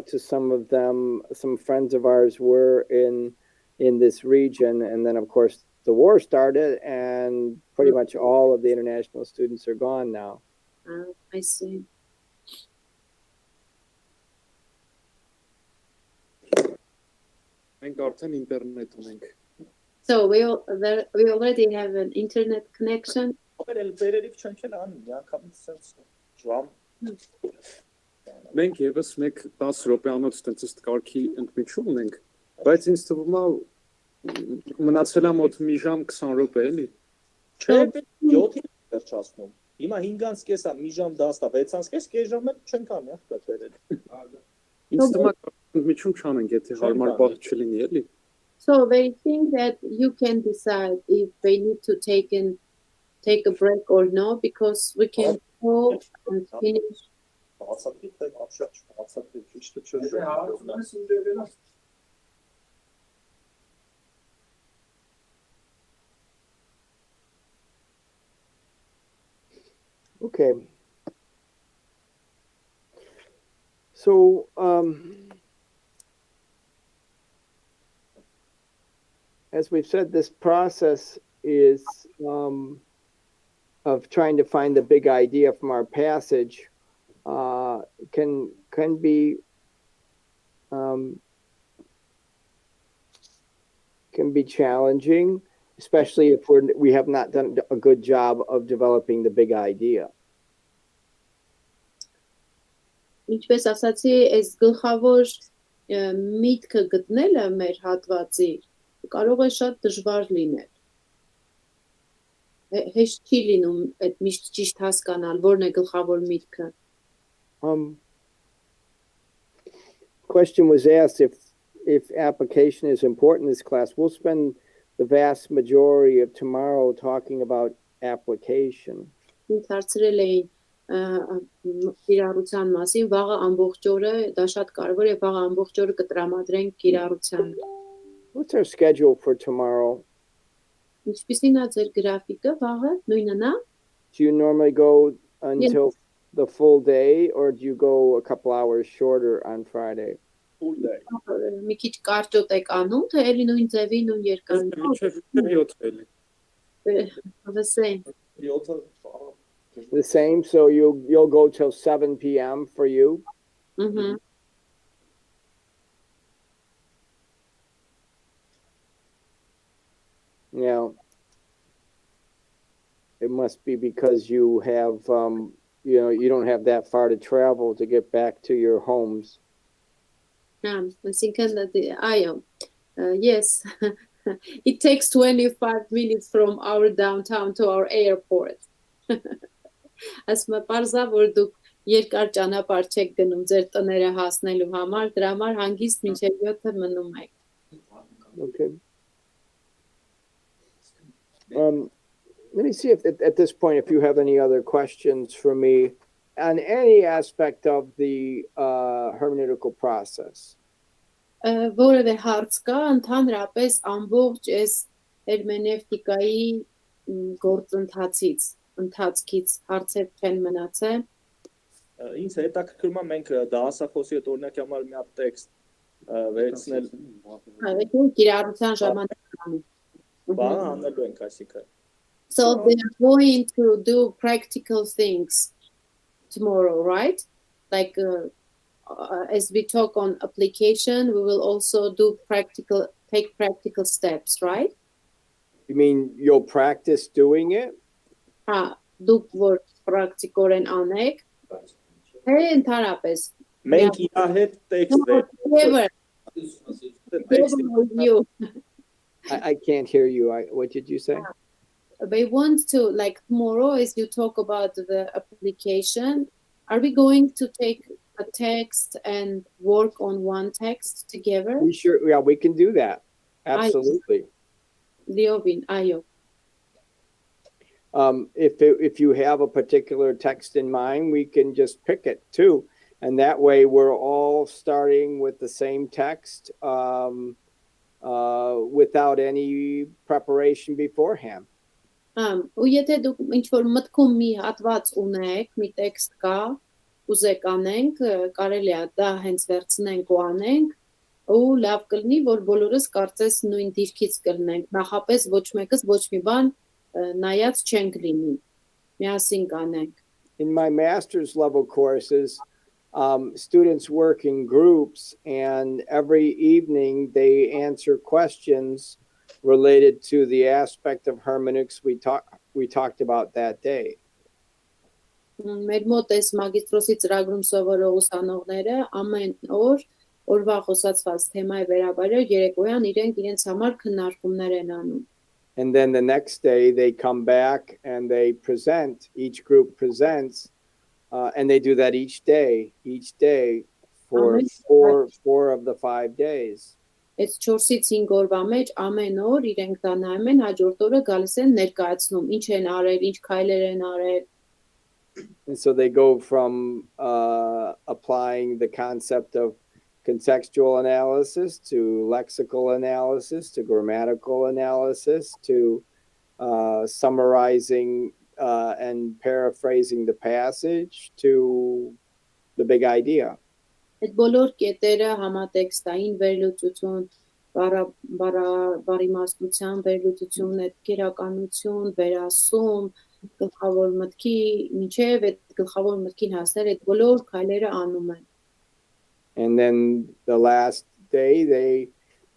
out to some of them. Some friends of ours were in this region, and then of course the war started, and pretty much all of the international students are gone now. I see. So we already have an internet connection. Մենք եւս մեկ 10 րոպեանոց տենց կարգի ընդմիջում ունենք, բայց ինձ թվում է մնացել է մոտ մի ժամ 20 րոպե էլի։ Չէ, 7-ին վերջացնում։ Հիմա 5-ից կեսա, մի ժամ 10-ա, 6-ից կես, կես ժամ էլ չենք անի, ախպետերել։ Ինձ թվում է ընդմիջում չանենք, եթե հարմար բախ չլինի էլի։ So they think that you can decide if they need to take a break or no, because we can go and finish. Okay. So as we've said, this process is of trying to find the big idea from our passage can be challenging, especially if we have not done a good job of developing the big idea. Ինչպես ասացի, այս գլխավոր միտքը գտնելը մեր հատվածի կարող է շատ դժվար լինել։ Հեշտ չի լինում այդ միշտ ճիշտ հասկանալ, որն է գլխավոր միտքը։ Question was asked if application is important in this class. We'll spend the vast majority of tomorrow talking about application. Ինձ հարցրել էին կիրառության մասին, վաղը ամբողջ օրը, դա շատ կարևոր է, վաղը ամբողջ օրը կտրամադրենք կիրառությանը։ What's our schedule for tomorrow? Ինչպիսին է ձեր գրաֆիկը վաղը, նույնն է։ Do you normally go until the full day, or do you go a couple hours shorter on Friday? Full day. Մի քիչ կարճոտ եք անում, թե էլի նույն ձևի, նույն երկարի։ The same. The same, so you'll go till 7 p.m. for you? Mm-hmm. Yeah. It must be because you have, you don't have that far to travel to get back to your homes. Yes. It takes 25 minutes from our downtown to our airport. Ասում եմ, պարզա, որ դուք երկար ճանապարհ չեք գնում ձեր տները հասնելու համար, դրա համար հանգիստ մինչև 7-ը մնում եք։ Okay. Let me see if at this point, if you have any other questions for me on any aspect of the hermeneutical process. Որևէ հարց կա ընդհանրապես ամբողջ այս հերմենևտիկայի ընթացքից հարցեր չեն մնացել։ Ինձ հետաքրքրում է մենք դասախոսի հետ օրինակ համար մի հատ տեքստ վերցնել։ Կիրառության ժամանակ բան անելու ենք այսինքն։ So they are going to do practical things tomorrow, right? Like as we talk on application, we will also take practical steps, right? You mean you'll practice doing it? Դուք որ պրակտիկորեն անեք, թե ընդհանրապես։ Մենք իր հետ տեքստ I can't hear you. What did you say? They want to, like tomorrow, as you talk about the application, are we going to take a text and work on one text together? Yeah, we can do that. Absolutely. If you have a particular text in mind, we can just pick it too. And that way we're all starting with the same text without any preparation beforehand. Ու եթե դուք ինչ որ մտքում մի հատված ունեք, մի տեքստ կա, ուզեք անենք, կարելի է դա հենց վերցնենք ու անենք, ու լավ կլինի, որ բոլորս կարծես նույն դիրքից կլինենք, նախապես ոչ մեկս ոչ մի բան նայած չենք լինի, միասին կանենք։ In my master's level courses, students work in groups, and every evening they answer questions related to the aspect of hermeneutics we talked about that day. Մեր մոտ էս մագիստրոսի ծրագրում սովորող ուսանողները ամեն օր օրվա խոսացված թեմայի վերաբերյալ երեկոյան իրենց համար քննարկումներ են անում։ And then the next day they come back and they present, each group presents, and they do that each day for four of the 5 days. Այս 4-ից 5 օրվա մեջ ամեն օր իրենք դա նայում են, հաջորդ օրը գալիս են ներկայացնում, ինչ են արել, ինչ քայլեր են արել։ And so they go from applying the concept of contextual analysis to lexical analysis to grammatical analysis to summarizing and paraphrasing the passage to the big idea. Այդ բոլոր կետերը համատեքստային վերլուծություն, բառիմաստության վերլուծություն, այդ քերականություն, վերասում, գլխավոր մտքի, մինչև այդ գլխավոր մտքին հասնել այդ բոլոր քայլերը անում են։ And then the last day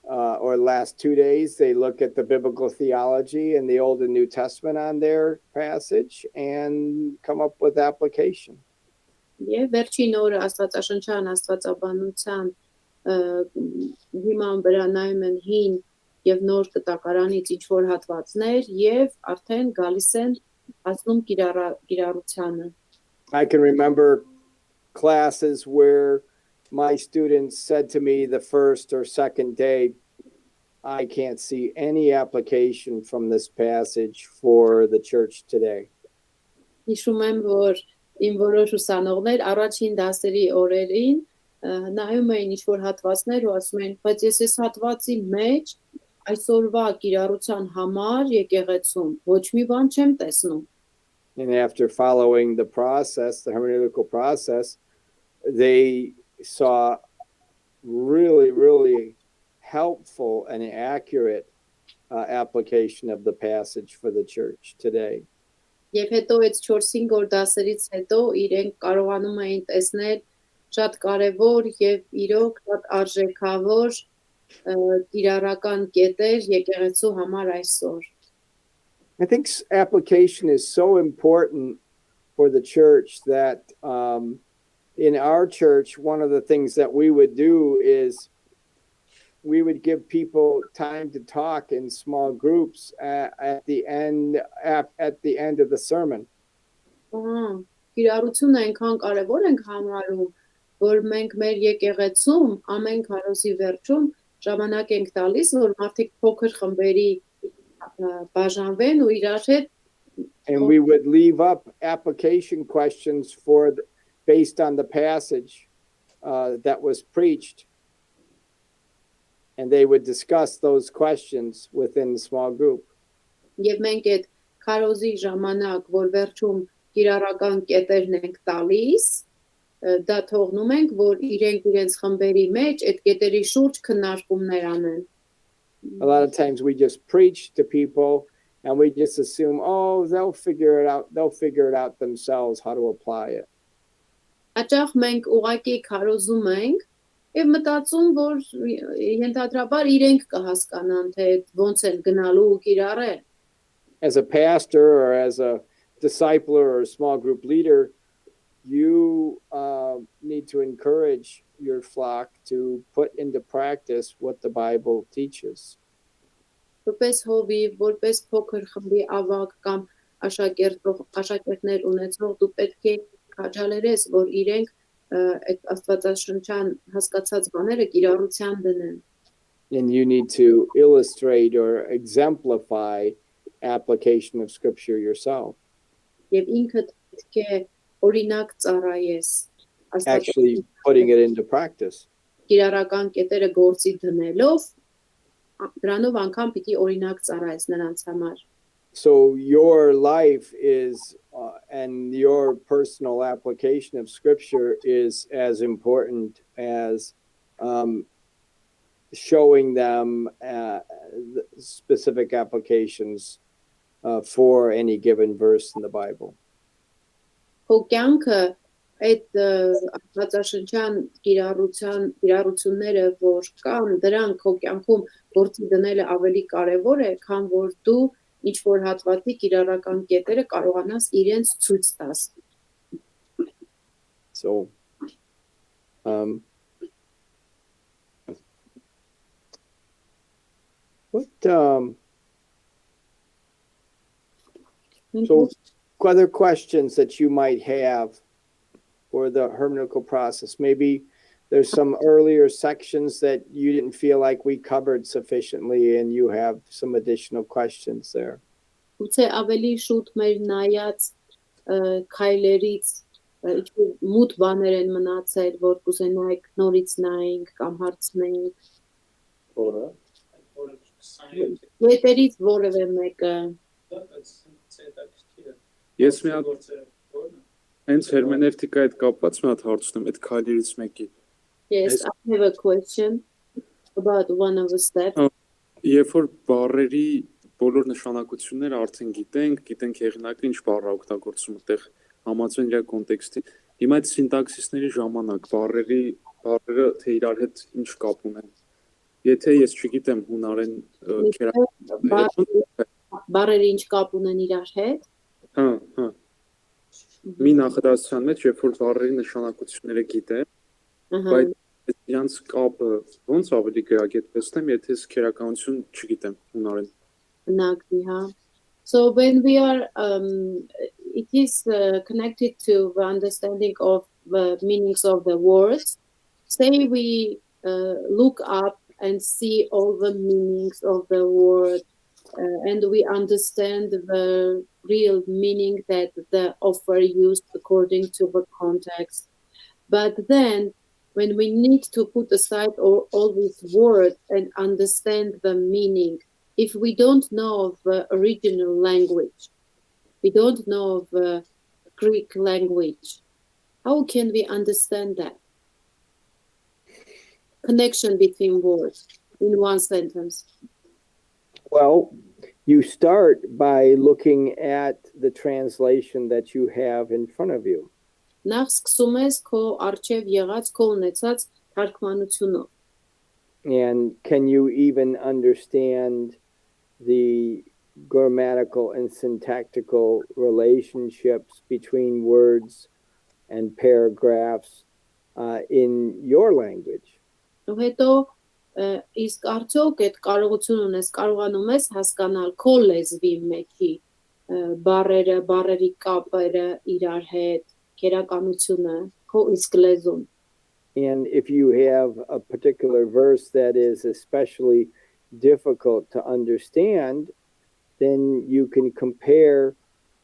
or last 2 days, they look at the biblical theology in the Old and New Testament on their passage and come up with application. Եվ վերջին օրը աստվածաշնչյան աստվածաբանության հիման վրա նայում են հին եւ նոր կտակարանից ինչ որ հատվածներ եւ արդեն գալիս են հասնում կիրառությանը։ I can remember classes where my students said to me the first or second day, I can't see any application from this passage for the church today. Հիշում եմ, որ իմ որոշ ուսանողներ առաջին դասերի օրերին նայում էին ինչ-որ հատվածներ ու ասում էին, բայց ես այս հատվածի մեջ այսօրվա կիրառության համար եկեղեցում ոչ մի բան չեմ տեսնում։ And after following the process, the hermeneutical process, they saw really helpful and accurate application of the passage for the church today. Եվ հետո այդ 4-5 օր դասերից հետո իրենք կարողանում էին տեսնել շատ կարևոր եւ իրոք շատ արժեքավոր կիրառական կետեր եկեղեցու համար այսօր։ I think application is so important for the church that in our church, one of the things that we would do is we would give people time to talk in small groups at the end of the sermon. Կիրառությունը այնքան կարևոր ենք համարում, որ մենք մեր եկեղեցում ամեն քարոզի վերջում ժամանակ ենք տալիս, որ մարդիկ փոքր խմբերի բաժանվեն ու իրար հետ And we would leave up application questions based on the passage that was preached. And they would discuss those questions within the small group. Եվ մենք այդ քարոզի ժամանակ, որ վերջում կիրառական կետերն ենք տալիս, դա թողնում ենք, որ իրենց խմբերի մեջ այդ կետերի շուրջ քննարկումներ անեն։ A lot of times we just preach to people and we just assume, oh, they'll figure it out themselves how to apply it. Հաճախ մենք ուղղակի քարոզում ենք եւ մտածում, որ ենթադրաբար իրենք կհասկանան, թե ոնց են գնալու ու կիրառել։ As a pastor or as a discipler or a small group leader, you need to encourage your flock to put into practice what the Bible teaches. Որպես հովիվ, որպես փոքր խմբի ավագ կամ աշակերտներ ունեցող, դու պետք է քաջալերես, որ իրենք այդ աստվածաշնչյան հասկացած բաները կիրառության դնեն։ And you need to illustrate or exemplify application of scripture yourself. Եվ ինքդ պետք է օրինակ ծառայես։ Actually putting it into practice. Կիրառական կետերը գործի դնելով, դրանով անգամ պիտի օրինակ ծառայես նրանց համար։ So your life is and your personal application of Scripture is as important as showing them the specific applications for any given verse in the Bible. Քո կյանքը այդ հացաշրջան կիրառությունները, որ կան, դրանք քո կյանքում գործի դնելը ավելի կարևոր է, քան որ դու ինչ որ հատվածի կիրառական կետերը կարողանաս իրենց ցույց տաս։ So, so other questions that you might have for the hermeneutical process? Maybe there's some earlier sections that you didn't feel like we covered sufficiently and you have some additional questions there. Գուցե ավելի շուտ մեր նայած քայլերից մութ բաներ են մնացել, որ կուզենայիք նորից նայենք կամ հարցնենք։ Որը Եթերից որևէ մեկը։ Ես մի հատ հենց հերմենևտիկայի հետ կապված մի հատ հարց ունեմ, այդ քայլերից մեկի։ Yes, I have a question about one of the steps. Երբ որ բառերի բոլոր նշանակությունները արդեն գիտենք հեղինակը ինչ բառ է օգտագործում այդտեղ համաձայն իր կոնտեքստի։ Հիմա այդ սինտաքսիսների ժամանակ բառերը թե իրար հետ ինչ կապ ունեն։ Եթե ես չգիտեմ հունարեն Բառերը ինչ կապ ունեն իրար հետ։ Հա։ Մի նախադասության մեջ երբ որ բառերի նշանակությունները գիտեմ, բայց իրանց կապը ոնց ավելի գրագետվեցնեմ, եթե ես քերականություն չգիտեմ հունարեն։ So when we are, it is connected to the understanding of the meanings of the words. Say we look up and see all the meanings of the word, and we understand the real meaning that the author used according to the context. But then, when we need to put aside all these words and understand the meaning, if we don't know the original language, we don't know the Greek language, how can we understand that? Connection between words in one sentence. Well, you start by looking at the translation that you have in front of you. Նախ սկսում ես քո առջև եղած քո ունեցած թարգմանությունով. And can you even understand the grammatical and syntactical relationships between words and paragraphs in your language? Հետո իսկ արդյոք այդ կարողություն ունես, կարողանում ես հասկանալ քո լեզվի մեջի բառերի կապերը իրար հետ, քերականությունը, քո իսկ լեզուն. And if you have a particular verse that is especially difficult to understand, then you can compare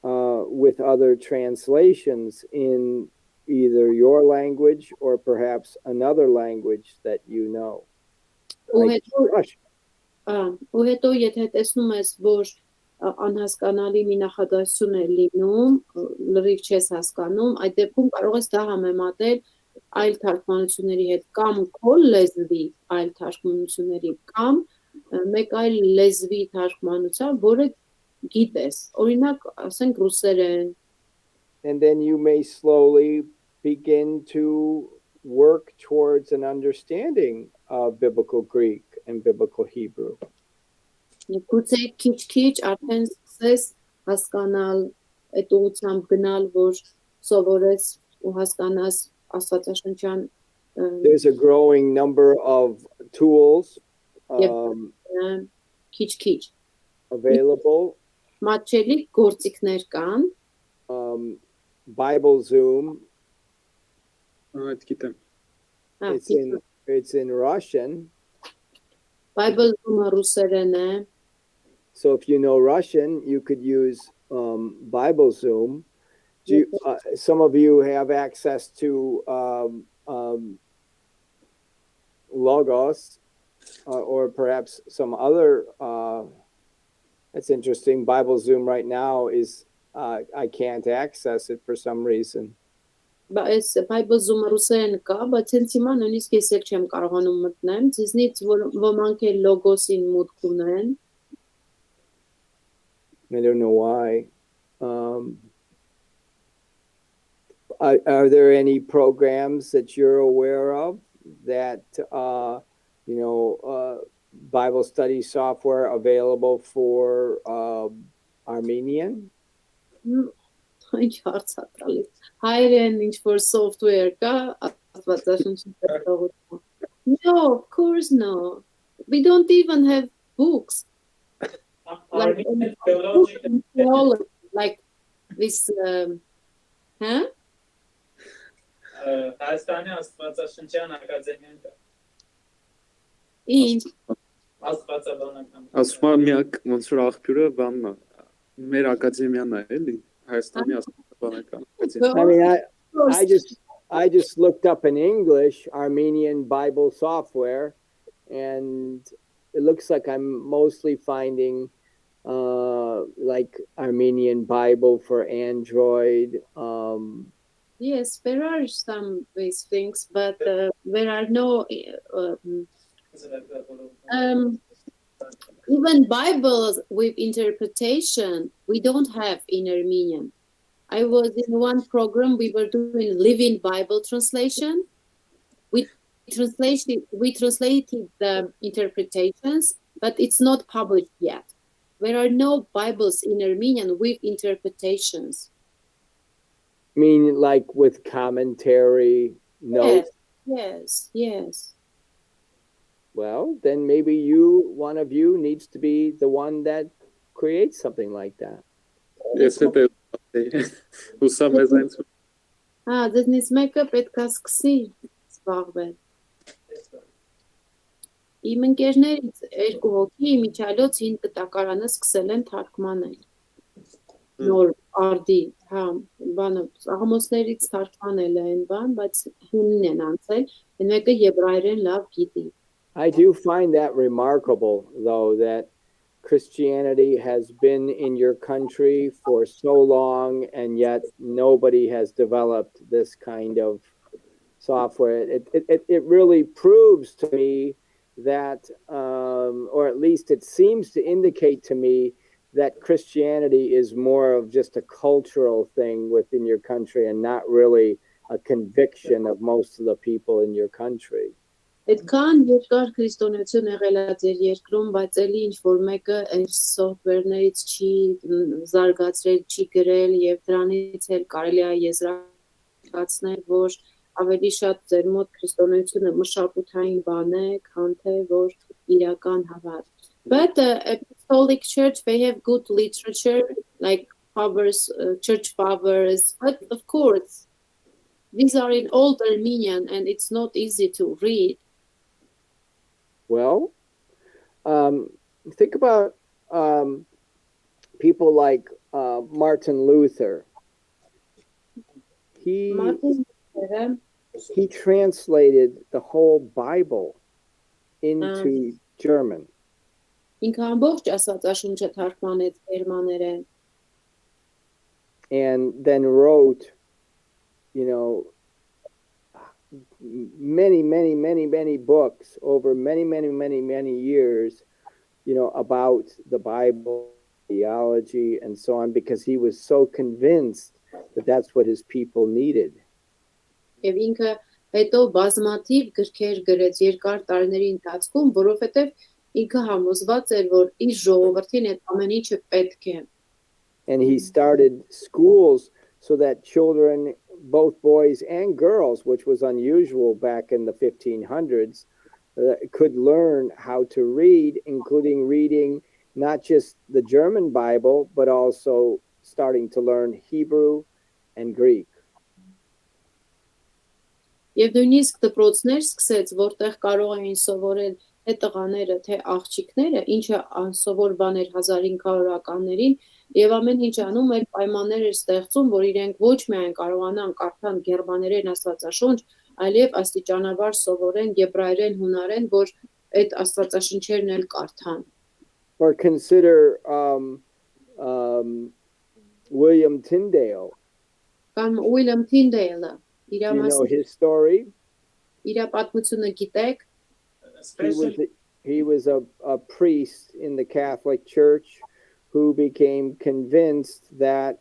with other translations in either your language or perhaps another language that you know. Like Russian. Ու հետո եթե տեսնում ես, որ անհասկանալի մի նախադասություն է լինում, լրիվ չես հասկանում, այդ դեպքում կարող ես դա համեմատել այլ թարգմանությունների հետ կամ քո լեզվի այլ թարգմանությունների կամ մեկ այլ լեզվի թարգմանության, որը գիտես, օրինակ, ասենք ռուսերեն. And then you may slowly begin to work towards an understanding of biblical Greek and biblical Hebrew. Գուցե քիչ-քիչ արդեն սկսես հասկանալ, այդ ուղղությամբ գնալ, որ սովորես ու հասկանաս աստվածաշնչյան. There's a growing number of tools Քիչ-քիչ available. Մատչելի գործիքներ կան. Bible Zoom. Այդ գիտեմ։ It's in Russian. Bible Zoom-ը ռուսերեն է. So if you know Russian, you could use Bible Zoom. Some of you have access to Logos or perhaps some other. That's interesting. Bible Zoom right now is I can't access it for some reason. Բայց Bible Zoom-ը ռուսերեն կա, բայց հենց հիմա նույնիսկ ես էլ չեմ կարողանում մտնեմ, ձեզնից ոմանք էլ լոգոսին մուտք ունեն։ I don't know why. Are there any programs that you're aware of that Bible study software available for Armenian? Ինչ հարց է տալիս։ Հայերեն ինչ որ software կա, աստվածաշնչի տեխնոլոգիա։ No, of course no. We don't even have books. Like theology, like this huh? Հայաստանի աստվածաշնչյան ակադեմիան կա։ Ինչ Աստվածաբանական։ Ասում եմ միակ ոնց որ աղբյուրը բանն է։ Մեր ակադեմիան է, էլի։ Հայաստանի աստվածաբանական ակադեմիա։ I mean, I just looked up in English Armenian Bible software, and it looks like I'm mostly finding like Armenian Bible for Android. Yes, there are some these things, but there are no even Bibles with interpretation. We don't have in Armenian. I was in one program. We were doing living Bible translation. We translated the interpretations, but it's not published yet. There are no Bibles in Armenian with interpretations. I mean, like with commentary notes. Yes. Well, then maybe one of you needs to be the one that creates something like that. Ես հետո ուսամ մեզանց Դրանից մեկը պետք է սկսի զբաղվել։ Իմ ընկերներից 2 հոգի իմիջիալոց 5 կտակարանը սկսել են թարգմանել։ Նոր արդի, բանը աղմոսներից թարգմանել են բան, բայց հունին են անցել, այն մեկը եբրայերեն լավ գիտի։ I do find that remarkable, though, that Christianity has been in your country for so long, and yet nobody has developed this kind of software. It really proves to me that, or at least it seems to indicate to me that Christianity is more of just a cultural thing within your country and not really a conviction of most of the people in your country. Այդքան երկար քրիստոնեություն եղել է ձեր երկրում, բայց էլի ինչ որ մեկը այն software-ներից չի զարգացրել, չի գրել եւ դրանից էլ կարելի է եզրակացնել, որ ավելի շատ ձեր մոտ քրիստոնեությունը մշակութային բան է, քան թե որ իրական հավատ։ But Apostolic Church, they have good literature, like fathers, church fathers, but of course, these are in old Armenian and it's not easy to read. Well, think about people like Martin Luther. He translated the whole Bible into German. Ինքը ամբողջ Աստվածաշունչը թարգմանեց գերմաներեն. And then wrote, many books over many years, about the Bible, theology, and so on, because he was so convinced that that's what his people needed. Եվ ինքը հետո բազմաթիվ գրքեր գրեց երկար տարիների ընթացքում, որովհետև ինքը համոզված էր, որ իր ժողովրդին այդ ամեն ինչը պետք է։ And he started schools so that children, both boys and girls, which was unusual back in the 1500s, could learn how to read, including reading not just the German Bible, but also starting to learn Hebrew and Greek. Եվ նույնիսկ դպրոցներ սկսեց, որտեղ կարող էին սովորել թե տղաները, թե աղջիկները, ինչը անսովոր բան էր 1500-ականներին, եւ ամեն ինչ անում էր պայմաններ էր ստեղծում, որ իրենք ոչ միայն կարողանան կարդան գերմաներեն աստվածաշունչ, այլև աստիճանաբար սովորեն եբրայերեն, հունարեն, որ այդ astվածաշնչերն էլ կարդան. Or consider, William Tyndale. Կամ Ուիլյամ Թինդեյլը, իր Do you know մասին, his story? իր պատմությունը գիտեք, He was a priest in the Catholic Church who became convinced that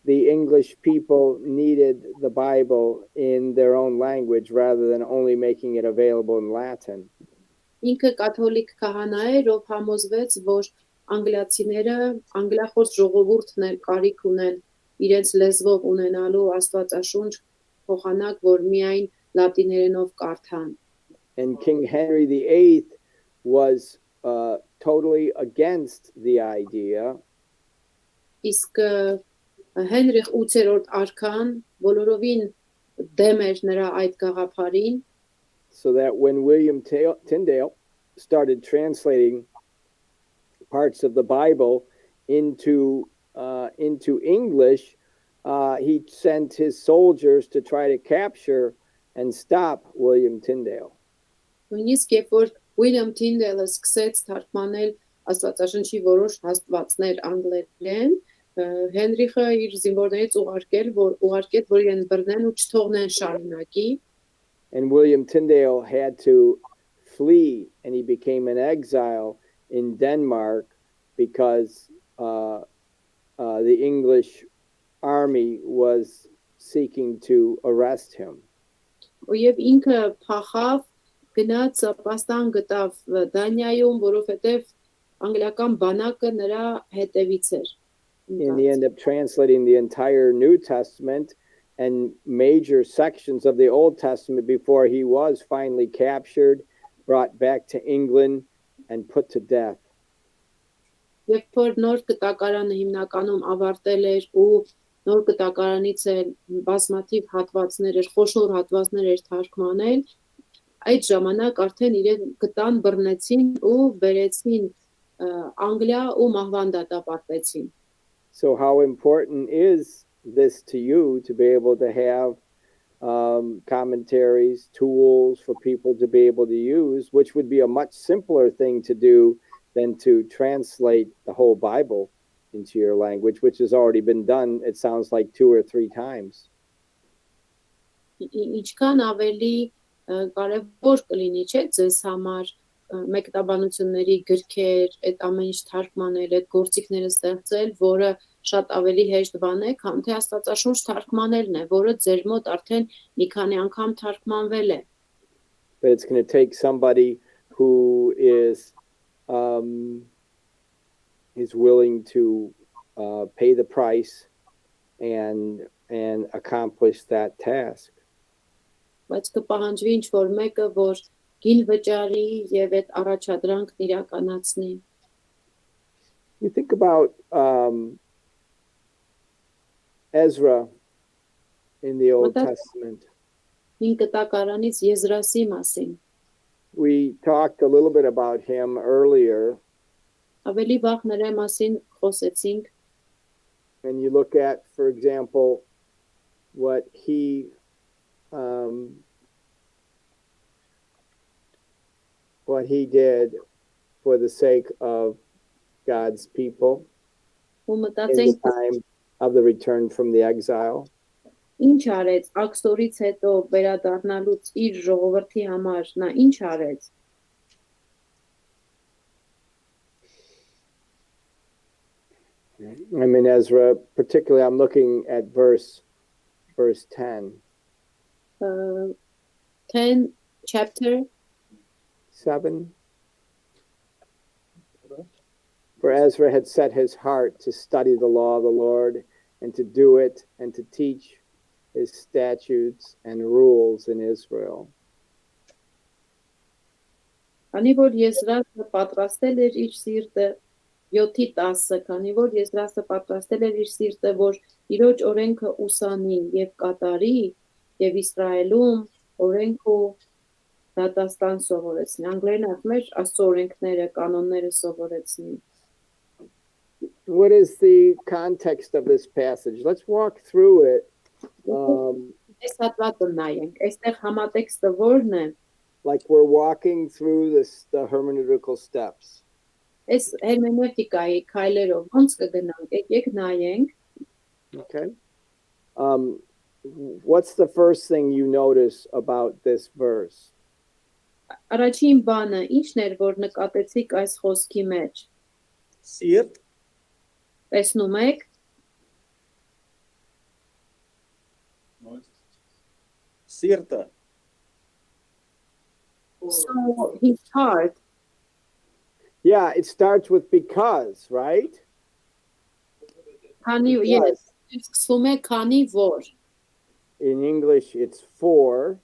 the English people needed the Bible in their own language rather than only making it available in Latin. ինքը կաթոլիկ քահանա էր, ով համոզվեց, որ անգլիացիները, անգլիախոս ժողովուրդն էր կարիք ունեն իրենց լեզվով ունենալու Աստվածաշունչ փոխանակ, որ միայն լատիներենով կարդան։ And King Henry VIII was totally against the idea. Իսկ Հենրիխ 8-րդ արքան բոլորովին դեմ էր նրա այդ գաղափարին, So that when William Tyndale started translating parts of the Bible into English, he sent his soldiers to try to capture and stop William Tyndale. նույնիսկ երբ որ Ուիլյամ Թինդեյլը սկսեց թարգմանել Աստվածաշնչի որոշ հաստվածներ անգլերեն, Հենրիխը իր զինվորներից ուղարկեց, որ իրեն բռնեն ու չթողնեն շարունակի, And William Tyndale had to flee, and he became an exile in Denmark because the English army was seeking to arrest him. Եվ ինքը փախավ, գնաց ապաստան գտավ Դանիայում, որովհետև անգլիական բանակը նրա հետևից էր։ And he ended up translating the entire New Testament and major sections of the Old Testament before he was finally captured, brought back to England, and put to death. Երբ որ նոր կտակարանը հիմնականում ավարտել էր ու նոր կտակարանից էլ բազմաթիվ հատվածներ էր, խոշոր հատվածներ էր թարգմանել, այդ ժամանակ արդեն իրեն գտան, բռնեցին ու բերեցին Անգլիա ու մահվան դատապարտեցին։ So how important is this to you to be able to have commentaries, tools for people to be able to use, which would be a much simpler thing to do than to translate the whole Bible into your language, which has already been done, it sounds like 2 or 3 times. Ինչքան ավելի կարևոր կլինի, չէ՞, ձեզ համար մեկտաբանությունների գրքեր, այդ ամեն ինչ թարգմանել, այդ գործիքները ստեղծել, որը շատ ավելի հեշտ բան է, քան թե Աստվածաշունչ թարգմանելն է, որը ձեր մոտ արդեն մի քանի անգամ թարգմանվել է։ But it's going to take somebody who is willing to pay the price and accomplish that task. Բայց կպահանջվի ինչ-որ մեկը, որ գին վճարի եւ այդ առաջադրանքն իրականացնի։ You think about Ezra in the Old Testament. Հին կտակարանից Եզրասի մասին։ We talked a little bit about him earlier. Ավելի վաղ նրա մասին խոսեցինք։ And you look at, for example, what he did for the sake of God's people Ու in մտածենք, the time of the return from the exile. ինչ արեց աքսորից հետո վերադառնալուց իր ժողովրդի համար, նա ինչ արեց։ I'm in Ezra, particularly I'm looking at verse 10. 10 chapter 7. For Ezra had set his heart to study the law of the Lord and to do it and to teach his statutes and rules in Israel. Քանի որ Եզրասը պատրաստել էր իր սիրտը 7:10, քանի որ Եզրասը պատրաստել էր իր սիրտը, որ Իրոջ օրենքը ուսանի եւ կատարի եւ Իսրայելում օրենք ու դատաստան սովորեցնի։ Անգլերեն ասում էր Աստծո օրենքները, կանոնները սովորեցնի։ What is the context of this passage? Let's walk through it. Այս հատվածը նայենք, այստեղ համատեքստը ո՞րն է։ Like we're walking through the hermeneutical steps. Այս հերմենևտիկայի քայլերով ոնց կգնանք, եկեք նայենք։ Okay. What's the first thing you notice about this verse? Առաջին բանը ի՞նչն էր, որ նկատեցիք այս խոսքի մեջ։ Սիրտ, Տեսնում եք, սիրտը, so his heart, Yeah, it starts with because, right? քանի Because. ես սկսում է քանի որ։ In English, it's for,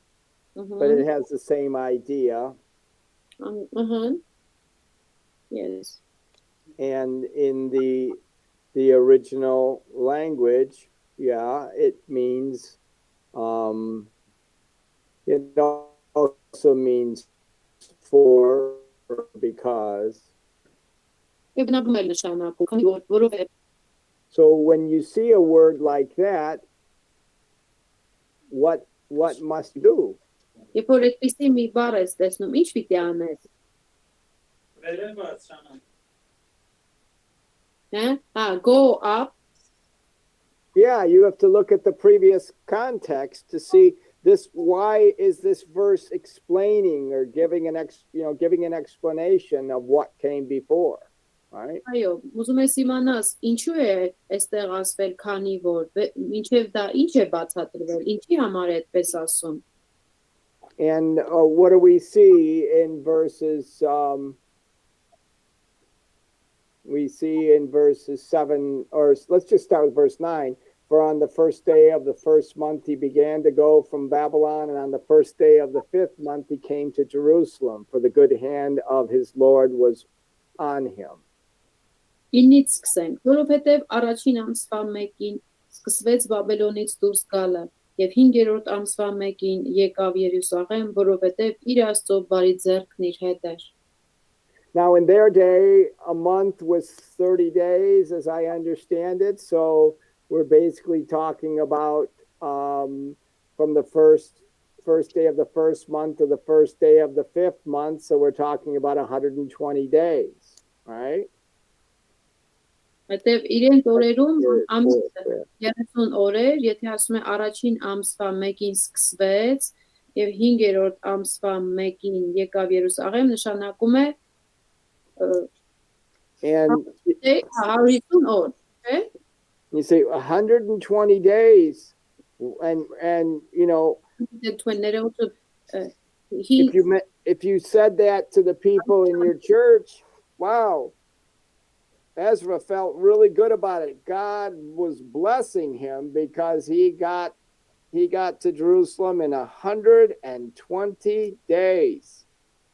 but Ահա, it has the same idea. ահա, yes, And in the original language, yeah, it means it also means for because. եւ բնաբում է նշանակում, քանի որ որովհետեւ So when you see a word like that, what must you do? երբ որ այդպեսի մի բառ ես տեսնում, ինչ պիտի անես, Վերևած շանան։ go up, Yeah, you have to look at the previous context to see this. Why is this verse explaining or giving giving an explanation of what came before, right? այո, ուզում ես իմանաս, ինչու է այստեղ ասվել քանի որ, ինչև դա ինչ է բացատրվել, ինչի համար է այդպես ասում։ And what do we see in verses? We see in verses 7, or let's just start with verse 9. For on the first day of the first month he began to go from Babylon, and on the first day of the 5th month he came to Jerusalem, for the good hand of his Lord was on him. 9-ից սկսենք, որովհետև առաջին ամսվա 1-ին սկսվեց Բաբելոնից դուրս գալը, եւ 5-րդ ամսվա 1-ին եկավ Երուսաղեմ, որովհետև իր Աստծո բարի ձեռքն իր հետ էր։ Now, in their day, a month was 30 days, as I understand it. So we're basically talking about from the first day of the first month to the first day of the 5th month. So we're talking about 120 days, right? Այդտեղ իրենց օրերում ամսը 30 օր էր, եթե ասում է առաջին ամսվա 1-ին սկսվեց եւ 5-րդ ամսվա 1-ին եկավ Երուսաղեմ, նշանակում է And 150 օր, okay? you say 120 days, and if you said that to the people in your church, wow, Ezra felt really good about it. God was blessing him because he got to Jerusalem in 120 days.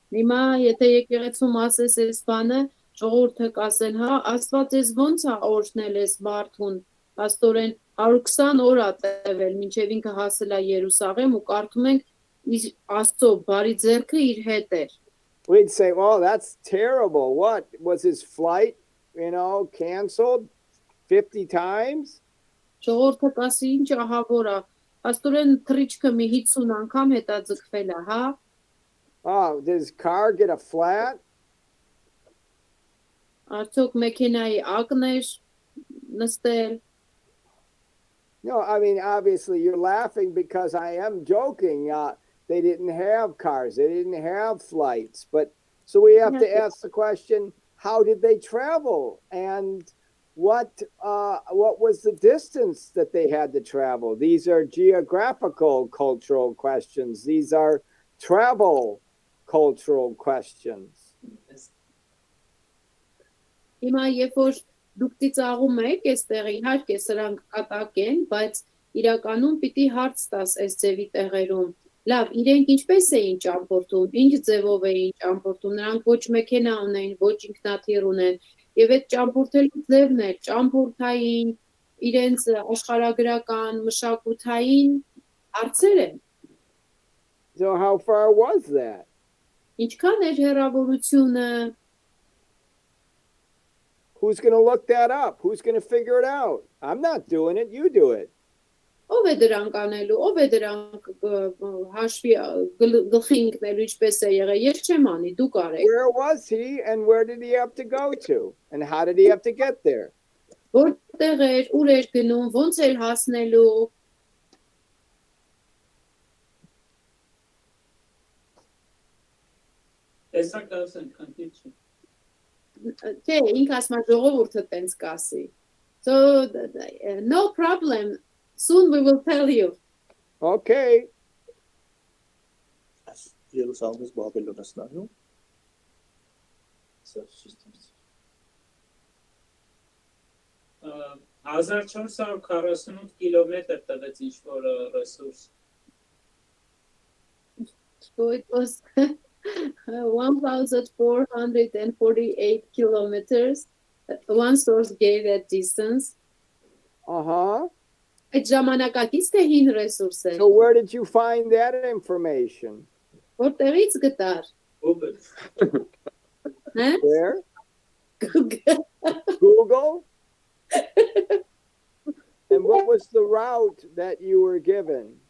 Հիմա եթե եկեղեցում ասես այս բանը, ժողովուրդը կասեն, հա, Աստված ես ոնց է օրհնել ես մարդուն, աստորեն 120 օր է տևել, մինչև ինքը հասել է Երուսաղեմ ու կարդում ենք Աստծո բարի ձեռքը իր հետ էր։ We'd say, well, that's terrible. What was his flight, canceled 50 times? Ժողովուրդը կասի, ինչ ահավոր է, աստորեն թռիչքը մի 50 անգամ հետաձգվել է, հա։ Oh, did his car get a flat? Արդյոք մեքենայի ակն էր նստել։ No, I mean, obviously you're laughing because I am joking. They didn't have cars. They didn't have flights. But so we have to ask the question, how did they travel? And what was the distance that they had to travel? These are geographical cultural questions. These are travel cultural questions. Հիմա երբ որ դուք ծիծաղում եք, այստեղ իհարկե սրանք կատակ են, բայց իրականում պիտի հարց տաս այս ձևի տեղերում։ Լավ, իրենք ինչպես էին ճամփորդում, ինչ ձևով էին ճամփորդում, նրանք ոչ մեքենա ունեն, ոչ ինքնաթիռ ունեն, եւ այդ ճամփորդելու ձևն է, ճամփորդային, իրենց աշխարհագրական, մշակութային հարցեր են։ So how far was that? Ինչքան էր հեռավորությունը։ Who's going to look that up? Who's going to figure it out? I'm not doing it. You do it. Ով է դրանք անելու, ով է դրանք հաշվի գլխի ընկնելու, ինչպես է եղել, ես չեմ անի, դու կարեք։ Where was he and where did he have to go to? And how did he have to get there? Որտեղ էր, ուր էր գնում, ոնց էր հասնելու։ Տեսակ դասեն քանքիչ։ Չէ, ինք ասում է ժողովուրդը տենց կասի։ So no problem. Soon we will tell you. Okay. Երուսաղեմից Բաբելոնս նայում։ 1448 կիլոմետր տվեց ինչ-որ ռեսուրս։ So it was 1448 kilometers. One source gave that distance. Uh-huh. Այդ ժամանակակից թե հին ռեսուրս էր։ So where did you find that information? Որտեղից գտար։ Ուբեր։ Հա։ Where? Google? And what was the route that you were given?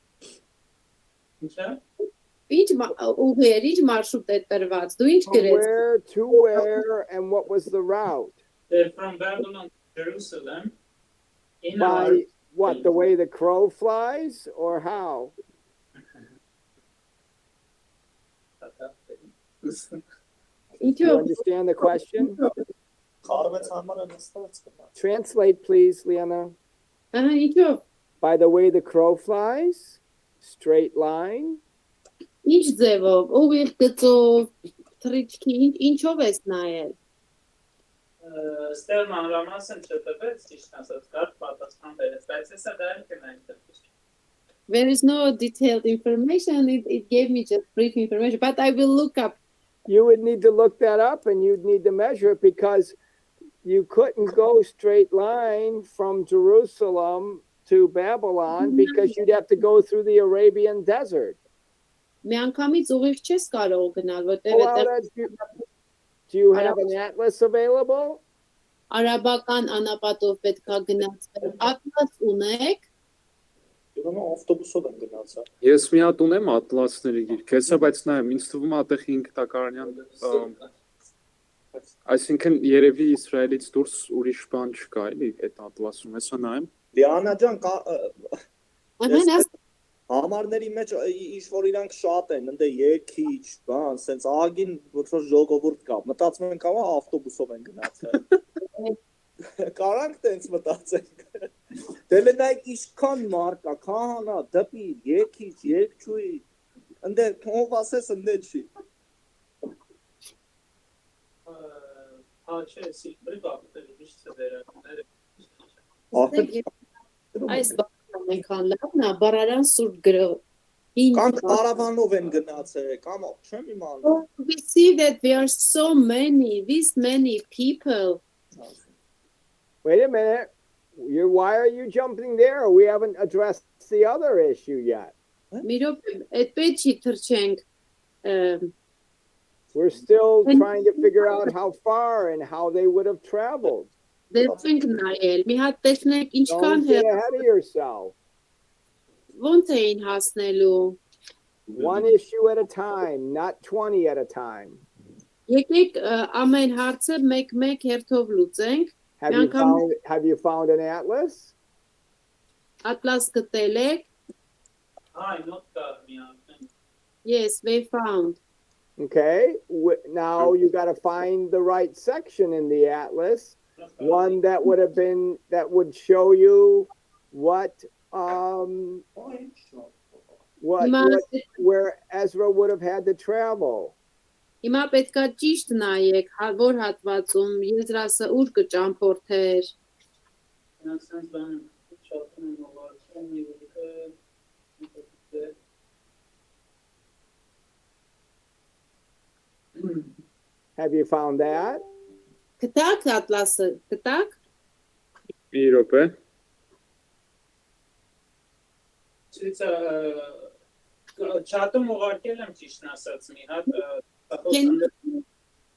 Ինչա։ Ինչ ուղեր, ինչ մարշրուտ է տրված։ Դու ինչ From գրեց։ where to where and what was the route? They're from Babylon to Jerusalem. In By what, the way the crow flies or how? Do you Ինչու։ understand the question? Կարվեց համարը նստած կնա։ Translate, please, Liana. Ահա ինչու։ By the way the crow flies, straight line. Ինչ ձևով, ուղիղ գծով, թռիչքի, ինչով ես նայել։ Ստեղ մանրամասն չտվեց, ճիշտ ասած, կարճ պատասխան բերեց, բայց հեսա դա էլ կնային տվեց։ There is no detailed information. It gave me just brief information, but I will look up. You would need to look that up and you'd need to measure it because you couldn't go straight line from Jerusalem to Babylon because you'd have to go through the Arabian desert. Միանգամից ուղիղ չես կարող գնալ, որտեղ Pull out այդտեղ do you have an atlas available? արաբական անապատով պետքա գնացել։ Ատլաս ունեք։ Ուրեմն ավտոբուսով են գնացա։ Ես մի հատ ունեմ ատլասների գիրք, հեսա, բայց նայեմ, ինձ թվում է այդտեղ 5 տակարանյան, այսինքն երևի Իսրայելից դուրս ուրիշ բան չկա, էլի, այդ ատլասում, հեսա նայեմ։ Լիանա ջան, Ահա համարների մեջ ինչ որ իրանք շատ են, ընդ երկիչ, բան, սենց ագին ոչ որ ժողովուրդ կա։ Մտածում են կամա ավտոբուսով են գնացել։ Կարանք տենց մտածենք։ Դե լնայք իշքան մարկա, քահանա, դպի, երկիչ, երկչույի։ Ընդ ով ասես ընդ չի։ Հա, չէ, սիլբրի բաղտերի միշտ վերակները։ այս բանը այնքան լավն է, բարարան սուրբ գրող։ Կամ կարավանով են գնացել, կամ չեմ իմանում։ We see that there are so many, this many people. Wait a minute. Why are you jumping there? We haven't addressed the other issue yet. Միրոպ, այդպես չի թռչենք։ We're still trying to figure out how far and how they would have traveled. Դեպքենք նայել։ Մի հատ տեսնենք ինչքան Don't get ahead of yourself. ոնց էին հասնելու։ One issue at a time, not 20 at a time. Եկեք ամեն հարցը մեկ հերթով լուծենք։ Have you found an atlas? Atlas գտել եք։ Այ, not կա միայն։ Yes, we found. Okay. Now you got to find the right section in the atlas. One that would show you where Ezra would have had to travel. Հիմա պետքա ճիշտ նայեք, որ հատվածում Եզրասը ուր կճամփորդեր։ Նրանցից բան շատ են ուղղակի Have you found that? Գտակ Atlas-ը, գտակ։ Մի րոպե։ Չատում ուղարկել եմ ճիշտ ասած մի հատ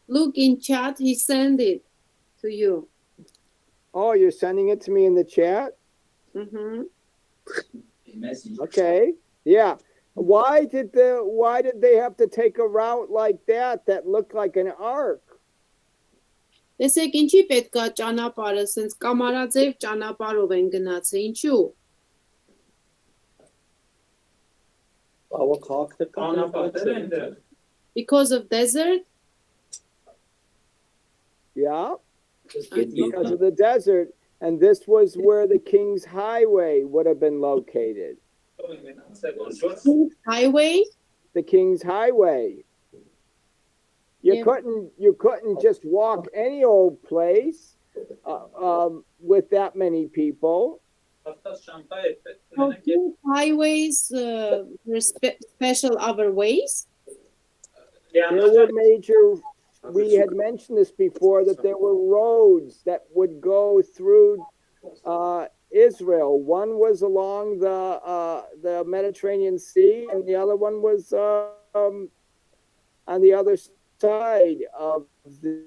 Look in chat, he sent it to you. Oh, you're sending it to me in the chat? Mm-hmm. Okay. Yeah. Why did they have to take a route like that looked like an arc? Տեսեք, ինչի պետքա ճանապարհը, սենց կամարաձև ճանապարհով են գնացել, ինչու։ Ահա քաղաքներ կան։ Անապատեր են դեր։ Because of desert? Yeah, it's because of the desert. And this was where the King's Highway would have been located. Highway? The King's Highway. You Yeah. couldn't just walk any old place with that many people. So these highways were special other ways? There were major, we had mentioned this before, that there were roads that would go through Israel. One was along the Mediterranean Sea, and the other one was on the other side of the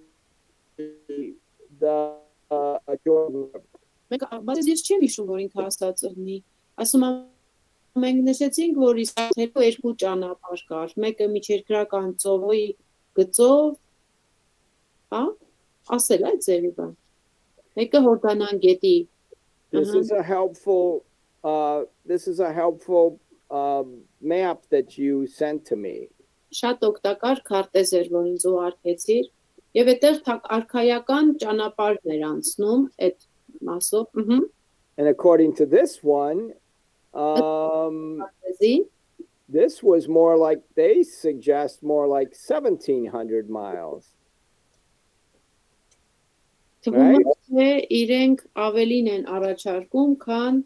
Jordan River. Բայց ես չեմ հիշում, որ ինքը ասած ըլնի։ Ասում եմ, մենք նշեցինք, որ Իսրայելը երկու ճանապարհ կար, մեկը միջերկրական ծովի գծով, հա, ասել այդ ձևի բան։ Մեկը Հորդանան գետի։ This is a helpful map that you sent to me. Շատ օգտակար քարտեզ էր, որ ինձ ուղարկեցիր, եւ այդտեղ արքայական ճանապարհներ էր անցնում այդ մասով։ And according to this one, this was more like, they suggest more like 1,700 miles. Թվում է իրենք ավելին են առաջարկում, քան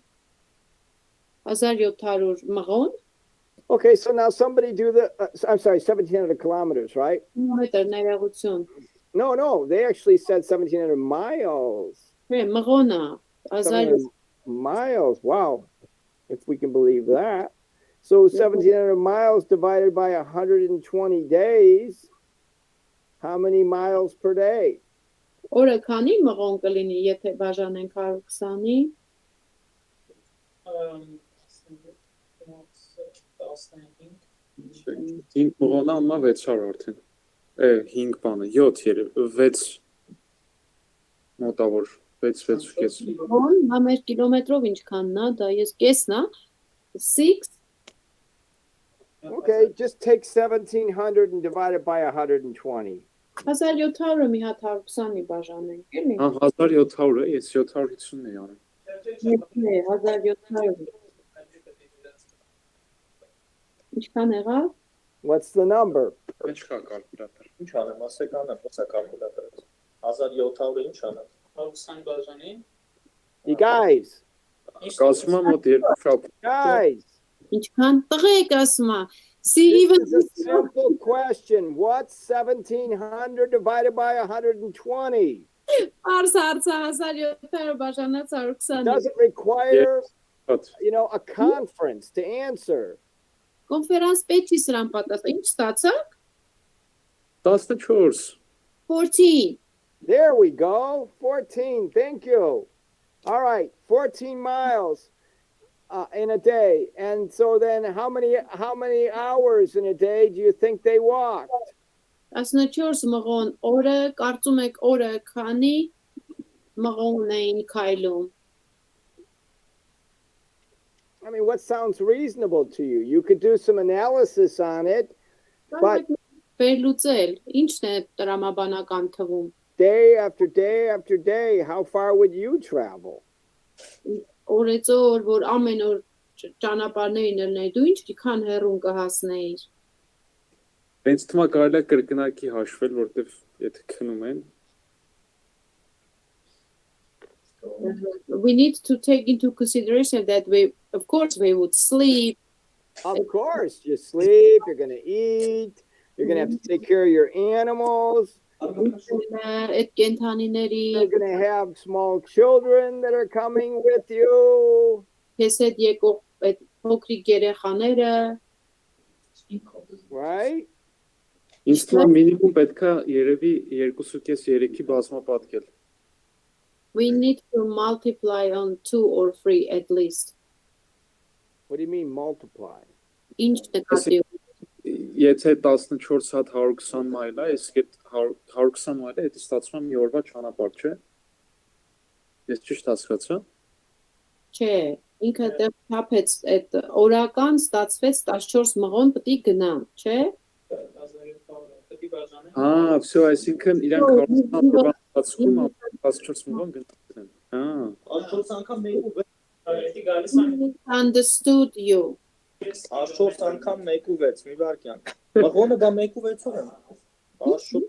1700 մղոն։ Okay, so now somebody do I'm sorry, 1,700 kilometers, right? Մետր ներողություն։ No, they actually said 1,700 miles. Մղոնա, 700 miles, wow, if we can believe that. So 1,700 miles divided by 120 days, how many miles per day? Օրը քանի մղոն կլինի, եթե բաժանենք 120-ի։ 5 մղոնա ամա 600 արդեն։ 5 բանը, 7 երև, 6 մոտավոր, 6-6.5։ Մղոն, համեր կիլոմետրով ինչքանն է, դա ես կեսն է, 6, Okay, just take 1,700 and divide it by 120. 1700-ը մի հատ 120-ի բաժանենք, էլի։ 1700-ը, ես 750-ն էի արել։ 1700։ Ինչքան եղավ։ What's the number? Ինչ կա կալկուլատոր։ Ինչ անեմ, ասեք անեմ, ո՞նց է կալկուլատորը։ 1700-ը ինչ անեմ։ 120 բաժանի։ You guys, Կասում եմ մոտ 2 շաբաթ։ guys, Ինչքան տղեկ ասում է։ See this even is a simple question. What's 1,700 divided by 120? արսը 1700 բաժանած 120-ի։ Doesn't require, But a conference to answer. Կոնֆերանս պետք չի սրան պատասխան։ Ինչ ստացաք։ 14։ 14։ There we go. 14. Thank you. All right. 14 miles in a day. And so then how many hours in a day do you think they walked? 14 մղոն օրը, կարծում եք օրը քանի մղոն էին քայլում։ I mean, what sounds reasonable to you? You could do some analysis on it. But Վերլուծել, ինչն է տրամաբանական թվում։ day after day after day, how far would you travel? Օրեցօր, որ ամեն օր ճանապարհներին ելնեի, դու ինչքան հեռուն կհասնեիր։ Հենց թվում է կարելի է կրկնակի հաշվել, որտեվ եթե քնում են, We need to take into consideration that of course we would sleep. Of course, you sleep, you're going to eat, you're going to have to take care of your animals. Այդ կենթանիների You're going to have small children that are coming with you. քեզ հետ եկող այդ փոքրիկ երեխաները, Right? ինձ թվում է մինիմում պետքա երևի 2.5-3-ի բազմապատկել։ we need to multiply on 2 or 3 at least. What do you mean multiply? Ինչ նկատի եթե 14 հատ 120 մայլ է, իսկ այդ 120 մայլը դա ստացվում է մի օրվա ճանապարհ, չէ՞։ Ես ճիշտ հասկացա։ Չէ, ինքը դեռ թափեց այդ օրական ստացվեց 14 մղոն պետք է գնան, չէ։ 1700 բաժանել։ Всё, այսինքն իրանք 40 օրվա ընթացքում 14 մղոն գնացել են։ 14 անգամ 1.6 Պետք է գալիս է Understood you. 14 անգամ 1.6 մի վարքյան։ Մղոնը դա 1.6-ով է։ 14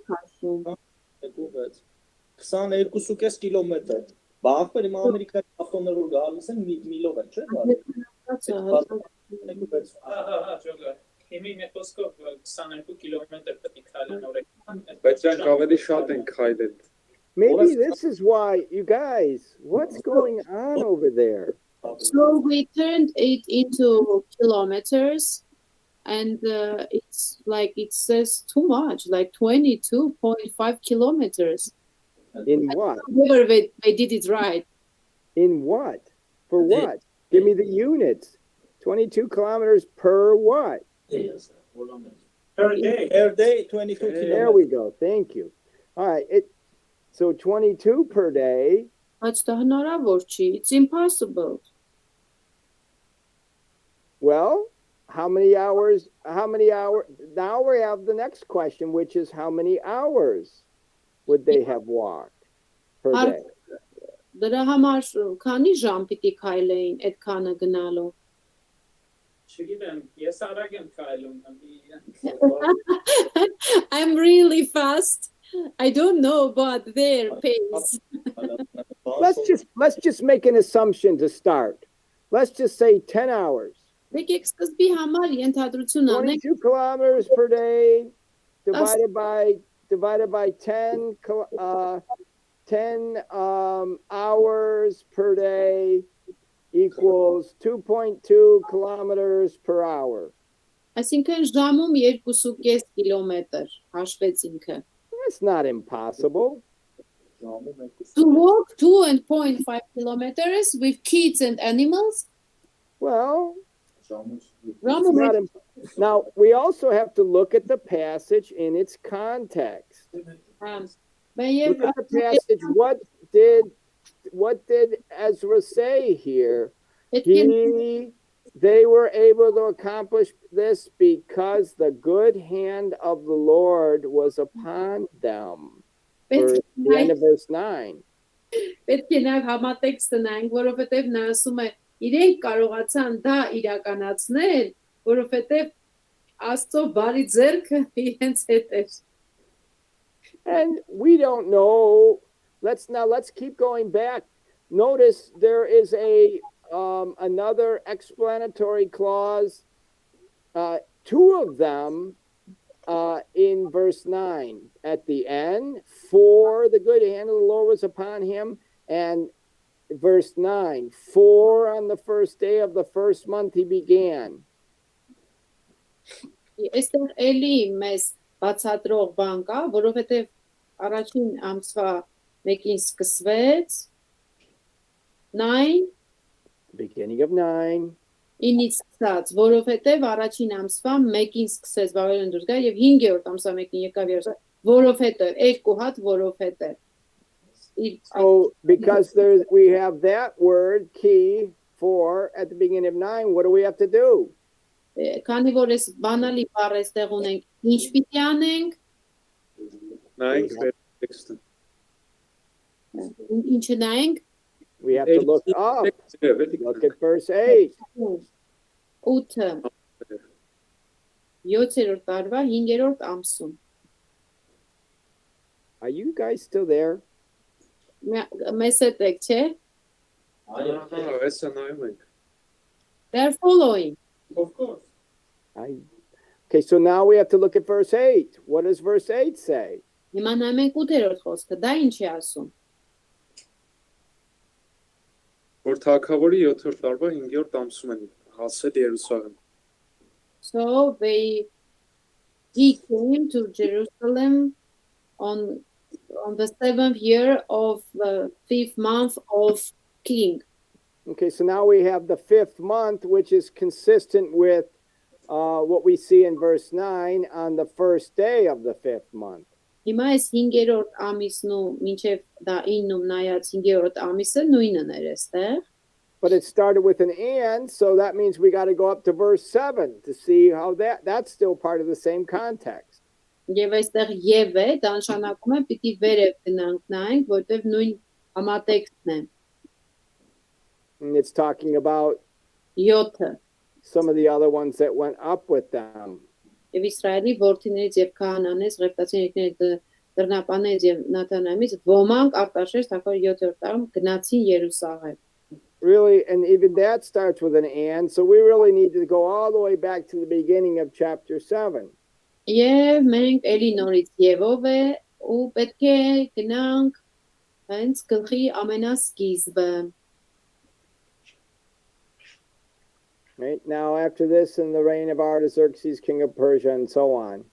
1.6 22.5 կիլոմետր։ Բախվեր իմ Ամերիկայի ավտոներով գալիս են միլով են, չէ՞։ 1.6 Ահա, ճոգա։ Հիմի մի խոսքով 22 կիլոմետր պետք է քայլեն օրական։ Բայց իրանք ավելի շատ են քայլել։ Maybe this is why, you guys, what's going on over there? So we turned it into kilometers, and it's like it says too much, like 22.5 kilometers. In what? Whether they did it right. In what? For what? Give me the units. 22 kilometers per what? Per day. Per day 22 There kilometers. we go. Thank you. All right. So 22 per day. Բայց դա հնարավոր չի. It's impossible. Well, how many hours? How many hours? Now we have the next question, which is how many hours would they have walked per day? Դրա համար քանի ժամ պիտի քայլեին այդքանը գնալու։ Չգիտեմ, ես արագ եմ քայլում։ I'm really fast. I don't know about their pace. Let's just make an assumption to start. Let's just say 10 hours. Եկեք սկզբի համար ենթադրություն անենք 22 kilometers per day divided by 10 hours per day equals 2.2 kilometers per hour. Այսինքն ժամում 2.5 կիլոմետր հաշվեց ինքը։ That's not impossible. To walk 2.5 kilometers with kids and animals. Well, Ժամում not now we also have to look at the passage in its context. Look at the passage. What did Ezra say here? They were able to accomplish this because the good hand of the Lord was upon them. The end of verse 9. Պետք է նաև համատեքստը նայենք, որովհետև նա ասում է իրենք կարողացան դա իրականացնել, որովհետև Աստծո բարի ձեռքը իրենց հետ էր։ And we don't know. Let's keep going back. Notice there is another explanatory clause, two of them in verse 9 at the end. For the good hand of the Lord was upon him, and verse 9, for on the first day of the first month he began. Այստեղ էլի մեզ բացատրող բան կա, որովհետև առաջին ամսվա մեկին սկսվեց 9 Beginning of 9. ինից սկսած, որովհետև առաջին ամսվա մեկին սկսեց Բավելոն դուրս գա եւ 5-րդ ամսվա մեկին եկավ Երուսաղեմ, որովհետև երկու հատ որովհետև So because we have that word key for at the beginning of 9, what do we have to do? Քանի որ այս բանալի բառը այստեղ ունենք, ինչ պիտի անենք? Նայենք տեքստը։ Ինչը նայենք? We have to look up. Look at verse 8. 8 7-րդ տարվա 5-րդ ամսում։ Are you guys still there? Մեզ հետ եք, չէ? Այսա նայում ենք։ They're following. Of course. Okay, so now we have to look at verse 8. What does verse 8 say? Հիմա նայում ենք 8-րդ խոսքը, դա ինչ է ասում։ Որ թագավորի 7-րդ տարվա 5-րդ ամսում են հասել Երուսաղեմ։ So he came to Jerusalem on the 7th year of the 5th month of king. Okay, so now we have the 5th month, which is consistent with what we see in verse 9 on the first day of the fifth month. Հիմա այս 5-րդ ամիսն ու մինչև դա 9-ում նայած 5-րդ ամիսը նույնն էր այստեղ, But it started with an and, so that means we got to go up to verse 7 to see how that's still part of the same context. եւ այստեղ եւ է, դա նշանակում է պիտի վերև գնանք նայենք, որտեվ նույն համատեքստն է։ And it's talking about 7-ը some of the other ones that went up with them. Եվ Իսրայելի որդիներից եւ քահանաներից, ղևտացիներից, դռնապաններից եւ Նաթանայից ոմանք Արտաշես թագավորի 7-րդ տարում գնացին Երուսաղեմ։ Really, and even that starts with an and, so we really need to go all the way back to the beginning of chapter 7. Եվ մենք էլի նորից եւով է ու պետք է գնանք հենց գլխի ամենասկիզբը։ Right? Now, after this, in the reign of Artaxerxes, king of Persia, and so on.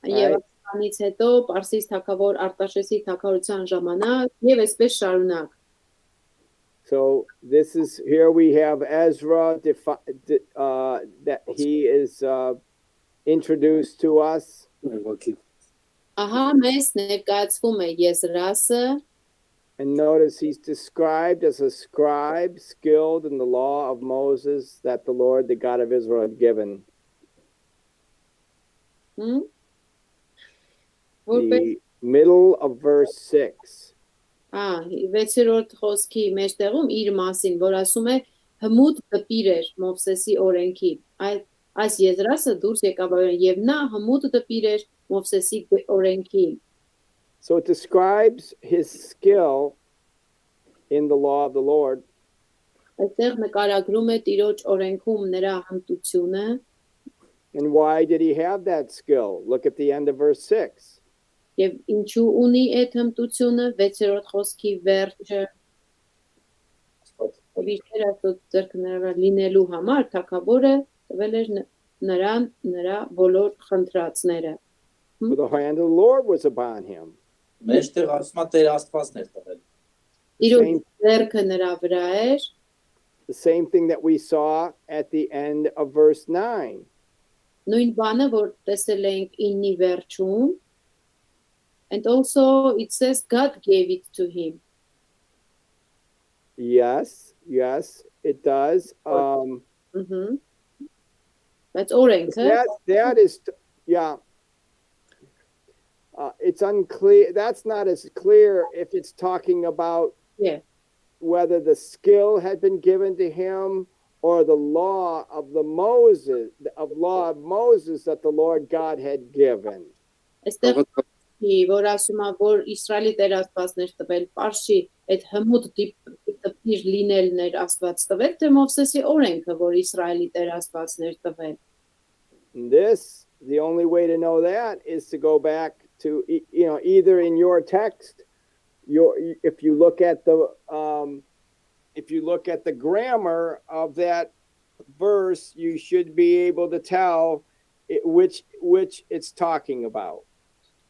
Եվ այդից հետո Պարսից թագավոր Արտաշեսի թագավորության ժամանակ եւ այսպես շարունակ։ So this is, here we have Ezra, that he is introduced to us. Ուղղակի Ահա մեզ ներկայացվում է Եզրասը, And notice he's described as a scribe skilled in the law of Moses that the Lord, the God of Israel, had given. The middle of verse 6. 6-րդ խոսքի մեջտեղում իր մասին, որ ասում է հմուտ դպիր էր Մովսեսի օրենքի։ Այս Եզրասը դուրս եկավ եւ նա հմուտ դպիր էր Մովսեսի օրենքի։ So it describes his skill in the law of the Lord. Այստեղ նկարագրում է Տիրոջ օրենքում նրա հմտությունը։ And why did he have that skill? Look at the end of verse 6. Եվ ինչու ունի այդ հմտությունը 6-րդ խոսքի վերջը։ Իր Աստծո ձեռքներով լինելու համար թագավորը տվել էր նրան նրա բոլոր խնդրածները։ For the hand of the Lord was upon him. Մեջտեղ ասում է Տեր Աստվածն էր տվել։ Տիրոջ ձեռքը նրա վրա էր։ The same thing that we saw at the end of verse 9. Նույն բանը, որ տեսել ենք 9-ի վերջում. And also it says God gave it to him. Yes, it does. That's օրենքը։ That is, yeah. It's unclear. That's not as clear if it's talking about whether the skill had been given to him or the law of Moses that the Lord God had given. Այստեղ որ ասում է որ Իսրայելի Տեր Աստվածն էր տվել Պարշի այդ հմուտ դպիր լինելն էր Աստված տվել թե Մովսեսի օրենքը որ Իսրայելի Տեր Աստվածն էր տվել. The only way to know that is to go back to either in your text, if you look at the grammar of that verse, you should be able to tell which it's talking about.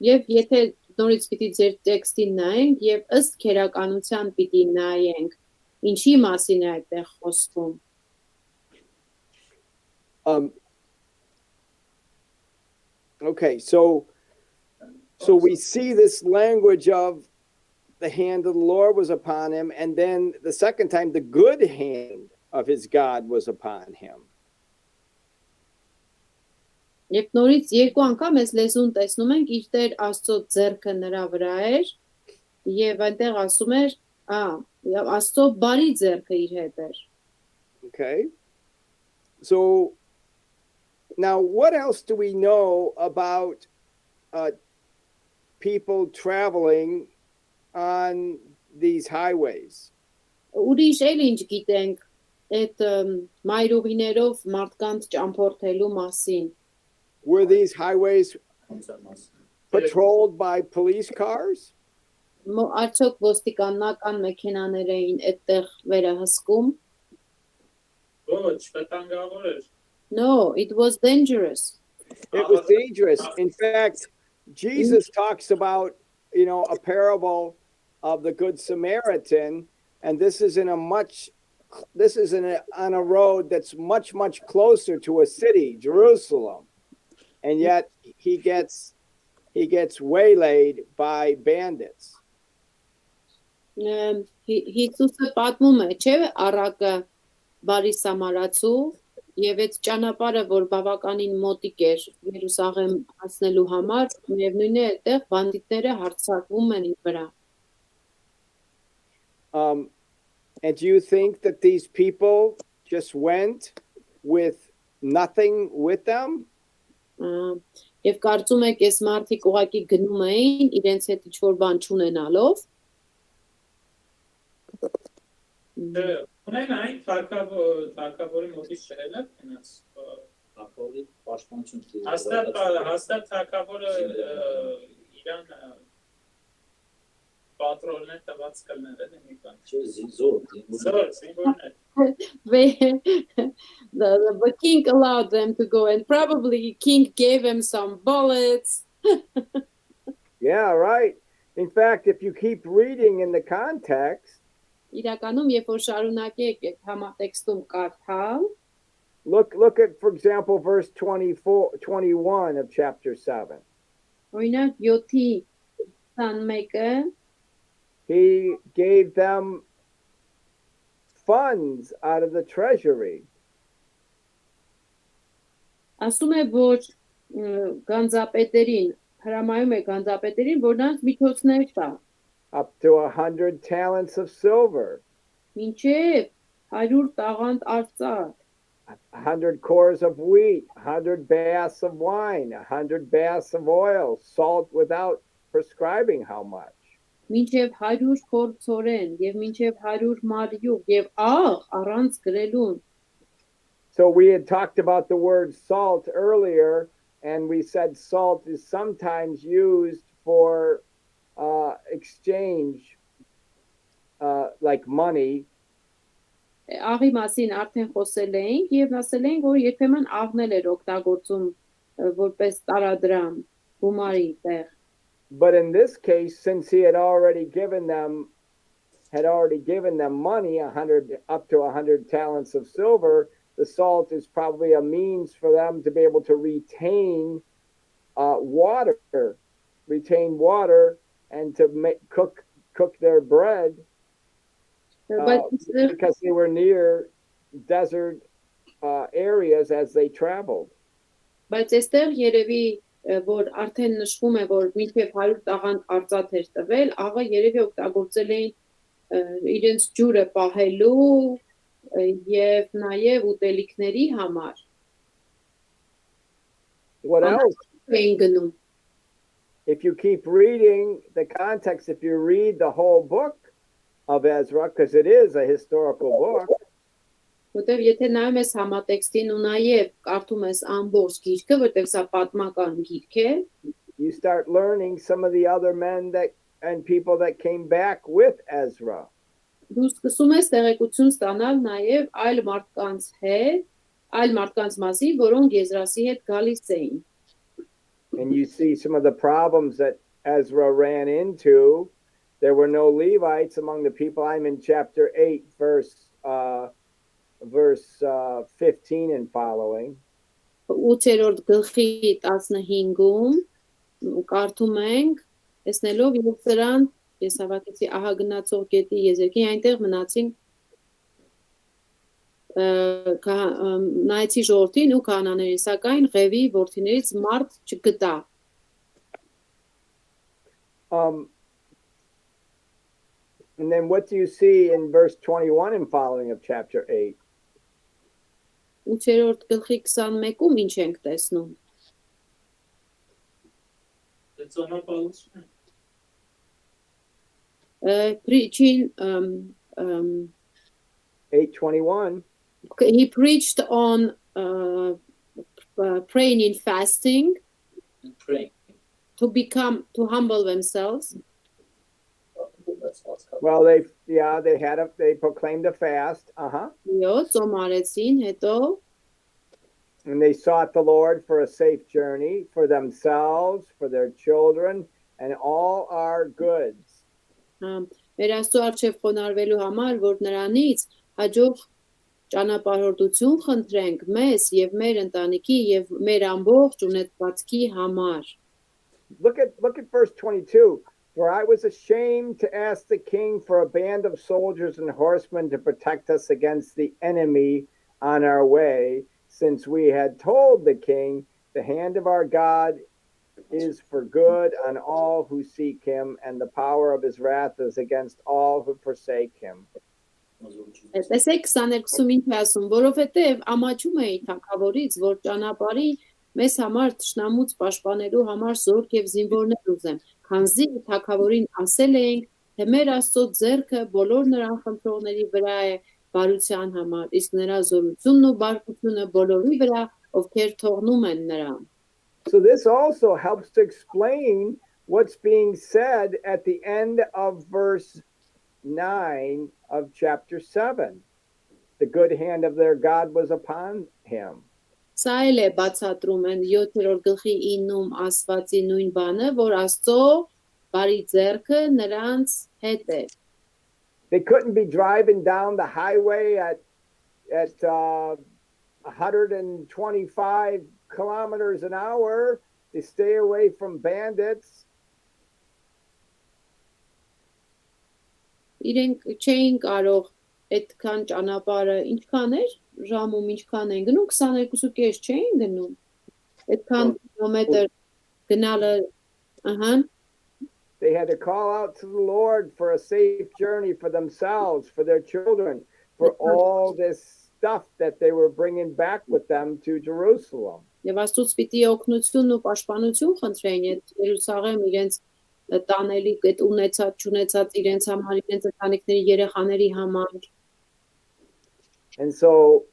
Եվ եթե նորից պիտի ձեր տեքստին նայենք եւ ըստ քերականության պիտի նայենք ինչի մասին է այդտեղ խոսվում. Okay, so we see this language of the hand of the Lord was upon him, and then the second time the good hand of his God was upon him. Եվ նորից երկու անգամ այս լեզուն տեսնում ենք իր Տեր Աստծո ձեռքը նրա վրա էր եւ այնտեղ ասում էր, Աստծո բարի ձեռքը իր հետ էր. Okay. So now what else do we know about people traveling on these highways? Ուրիշ էլ ինչ գիտենք այդ մայրուղիներով մարդկանց ճամփորդելու մասին. Were these highways patrolled by police cars? Արդյոք ոստիկանական մեքենաներ էին այդտեղ վերահսկում? Ոչ, վտանգավոր էր։ No, it was dangerous. It was dangerous. In fact, Jesus talks about, a parable of the Good Samaritan, and this is in a much on a road that's much closer to a city, Jerusalem, and yet he gets waylaid by bandits. Հիսուսը պատմում է, չէ՞, առակը բարի սամարացու եւ այդ ճանապարհը, որ բավականին մոտիկ էր Երուսաղեմ հասնելու համար, միևնույն է, այդտեղ բանդիտները հարձակվում են իր վրա։ And do you think that these people just went with nothing with them? Եվ կարծում եք, այս մարդիկ ուղակի գնում էին իրենց հետ ինչ-որ բան չունենալով։ Ունեն այն թակավորի մոտից շեղել է կնաց։ Թակավորի պաշտպանություն։ Հաստատ թակավորը իրան պատրոլներ տված կլներ է մի բան։ Չէ, զինվորներ։ The king allowed them to go and probably king gave him some bullets. Yeah, right. In fact, if you keep reading in the context, Իրականում, երբ որ շարունակեք համատեքստում կարդալ, look at, for example, verse 21 of chapter 7. օրինակ 7-ի 21-ը He gave them funds out of the treasury. ասում է, որ գանձապետերին, հրամայում է գանձապետերին, որ նրանց միջոցներ տա, Up to 100 talents of silver, մինչև 100 տաղանդ արծաթ, 100 cores of wheat, 100 baths of wine, 100 baths of oil, salt without prescribing how much. մինչև 100 փորձորեն եւ մինչև 100 մարյուղ եւ աղ առանց գրելուն։ So we had talked about the word salt earlier, and we said salt is sometimes used for exchange, like money. Աղի մասին արդեն խոսել էինք եւ ասել էինք, որ երբեմն աղն էր օգտագործում որպես տարադրամ գումարի տեղ։ But in this case, since he had already given them money, 100 up to 100 talents of silver, the salt is probably a means for them to be able to retain water, and to cook their bread, because they were near desert areas as they traveled. Բայց այստեղ երևի որ արդեն նշվում է, որ մինչև 100 տաղանդ արծաթ էր տվել, աղը երևի օգտագործել էին իրենց ջուրը պահելու եւ նաեւ ուտելիքների համար։ What else? Էին գնում։ If you keep reading the context, if you read the whole book of Ezra, because it is a historical book, Որտեւ եթե նայում ես համատեքստին ու նաեւ կարդում ես ամբողջ գիրքը, որտեւ սա պատմական գիրք է, you start learning some of the other men and people that came back with Ezra. դու սկսում ես տեղեկություն ստանալ նաեւ այլ մարդկանց մասին, որոնք Եզրասի հետ գալիս էին։ And you see some of the problems that Ezra ran into. There were no Levites among the people. I'm in chapter 8, verse 15 and following. 8-րդ գլխի 15-ում կարդում ենք, տեսնելով եւ սրան ես հավաքեցի ահագնացող գետի եզերքին, այնտեղ մնացին նայեցի ժողովրդին ու քահանաներին, սակայն Ղևի որդիներից մարդ չգտա։ And then what do you see in verse 21 and following of chapter 8? 8-րդ գլխի 21-ում ինչ ենք տեսնում։ Ծոնապահություն։ Preaching 8:21. he preached on praying and fasting Praying. to humble themselves. Well, they proclaimed a fast. Յոթ ծոմարեցին, հետո And they sought the Lord for a safe journey for themselves, for their children, and all our goods. մեր Աստծո առջև խոնարհվելու համար, որ նրանից հաջող ճանապարհորդություն խնդրենք մեզ եւ մեր ընտանիքի եւ մեր ամբողջ ունեցվածքի համար։ Look at verse 22. For I was ashamed to ask the king for a band of soldiers and horsemen to protect us against the enemy on our way, since we had told the king, the hand of our God is for good on all who seek him, and the power of his wrath is against all who forsake him. Տեսեք 22-ում ինչ է ասում, որովհետև ամաչում էի թագավորից, որ ճանապարհի մեզ համար թշնամուց պաշտպանելու համար զորք եւ զինվորներ ուզեմ, քանզի թագավորին ասել էինք, թե մեր Աստծո ձեռքը բոլոր նրան խնդրողների վրա է բարության համար, իսկ նրա զորությունն ու բարկությունը բոլորի վրա, ովքեր թողնում են նրան։ So this also helps to explain what's being said at the end of verse 9 of chapter 7. The good hand of their God was upon him. Սա էլ է բացատրում են 7-րդ գլխի 9-ում ասվածի նույն բանը, որ Աստծո բարի ձեռքը նրանց հետ է։ They couldn't be driving down the highway at 125 kilometers an hour to stay away from bandits. Իրենք չէին կարող այդքան ճանապարհը ինչքան էր ժամում ինչքան են գնում 22.5 չէին գնում այդքան կիլոմետր գնալը ահա They had to call out to the Lord for a safe journey for themselves, for their children, for all this stuff that they were bringing back with them to Jerusalem. Եվ Աստծուց պիտի օգնություն ու պաշտպանություն խնդրեին այդ Երուսաղեմ իրենց տանելիք այդ ունեցած չունեցած իրենց համար իրենց ընտանիքների երեխաների համար. And so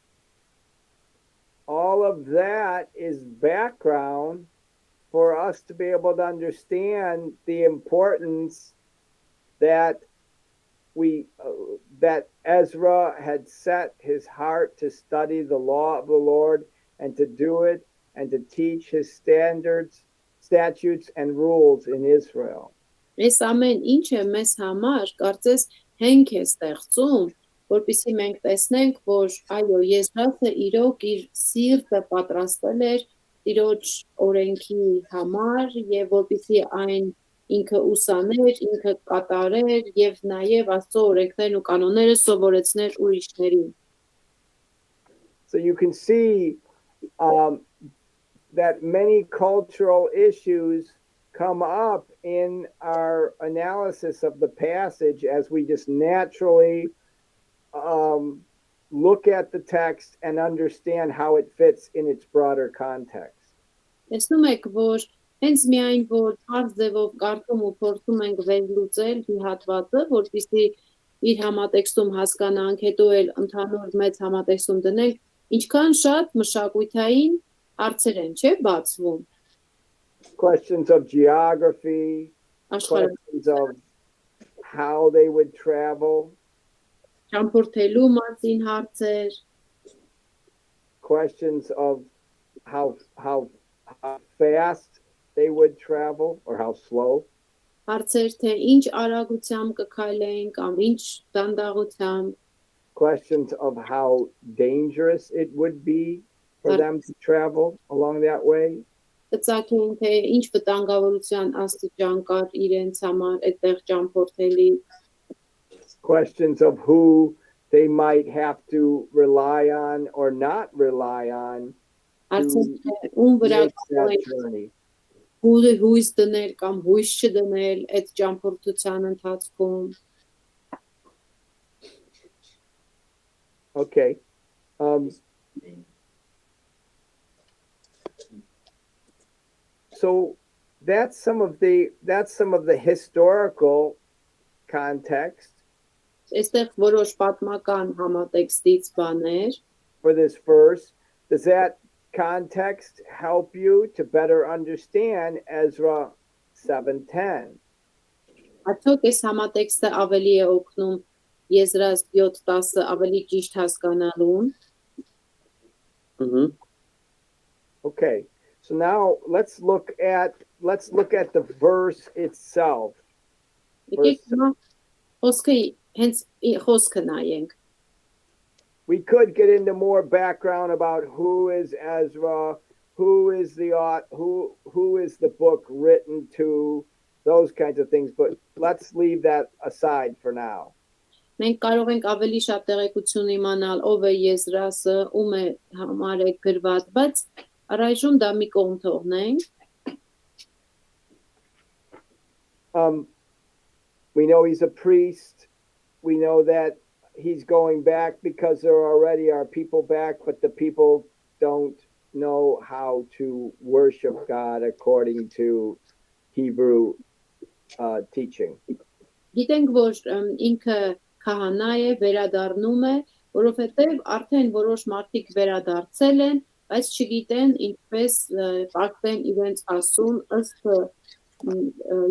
all of that is background for us to be able to understand the importance that that Ezra had set his heart to study the law of the Lord and to do it and to teach his standards, statutes and rules in Israel. Այս ամեն ինչը մեզ համար կարծես հենք է ստեղծում, որպեսզի մենք տեսնենք, որ այո, Եզրասը իրոք իր սիրտը պատրաստել էր Տիրոջ օրենքի համար եւ որպեսզի այն ինքը ուսաներ, ինքը կատարեր եւ նաեւ Աստծո օրենքներն ու կանոնները սովորեցներ ուրիշներին. So you can see that many cultural issues come up in our analysis of the passage as we just naturally look at the text and understand how it fits in its broader context. Տեսնում եք, որ հենց միայն որ բարձ ձևով կարդում ու փորձում ենք վերլուծել մի հատվածը, որպեսզի իր համատեքստում հասկանանք, հետո էլ ընդհանուր մեծ համատեքստում դնենք, ինչքան շատ մշակութային հարցեր են, չէ՞, բացվում. Questions of geography, questions of how they would travel, ճամփորդելու մասին հարցեր, questions of how fast they would travel or how slow. հարցեր թե ինչ արագությամբ կքայլեին կամ ինչ դանդաղությամբ, Questions of how dangerous it would be for them to travel along that way. կծակեն թե ինչ վտանգավորության աստիճան կար իրենց համար այդտեղ ճամփորդելի. Questions of who they might have to rely on or not rely on Հարցեր թե ում վրա make that կարող են journey. հույս դնել կամ հույս չդնել այդ ճամփորդության ընթացքում. Okay. So that's some of the historical context Այստեղ որոշ պատմական համատեքստից բաներ. for this verse. Does that context help you to better understand Ezra 7:10? Արդյոք այս համատեքստը ավելի է օգնում Եզրայել 7:10-ը ավելի ճիշտ հասկանալուն. Okay. So now let's look at the verse itself. Եկեք հիմա խոսքը հենց խոսքը նայենք. we could get into more background about who is Ezra, who is who is the book written to, those kinds of things, but let's leave that aside for now. Մենք կարող ենք ավելի շատ տեղեկություն իմանալ ով է Եզրասը, ում է համար է գրված, բայց առայժմ դա մի կողմ թողնենք։ We know he's a priest. We know that he's going back because there already are people back, but the people don't know how to worship God according to Hebrew teaching. Գիտենք, որ ինքը քահանա է, վերադառնում է, որովհետև արդեն որոշ մարդիկ վերադարձել են, բայց չգիտեն ինչպես պարտեն իրենց ասուն ըստ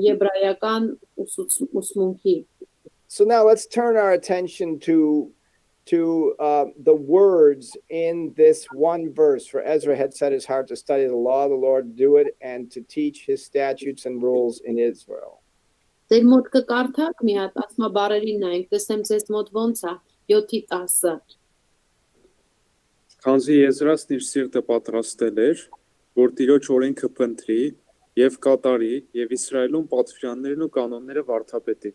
եբրայական ուսմունքի։ So now let's turn our attention to the words in this one verse. For Ezra had set his heart to study the law of the Lord, do it, and to teach his statutes and rules in Israel. Ձեր մոտ կկարդաք մի հատ ասմաբառերին նայենք, տեսնեմ ձեզ մոտ ոնց է 7-10-ը։ Քանզի Եզրասն իր սիրտը պատրաստել էր, որ Տիրոջ օրենքը փնտրի եւ կատարի եւ Իսրայելում պատվիրաններն ու կանոնները վարդապետի։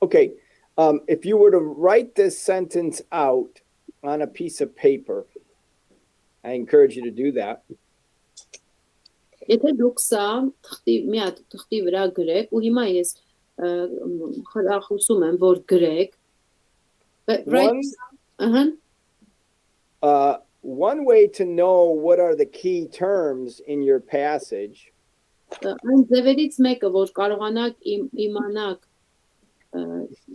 Okay, if you were to write this sentence out on a piece of paper, I encourage you to do that. Եթե դուք սա մի հատ թղթի վրա գրեք, ու հիմա ես խրախուսում եմ, որ գրեք, one way to know what are the key terms in your passage այն ձևերից մեկը, որ կարողանաք իմանաք,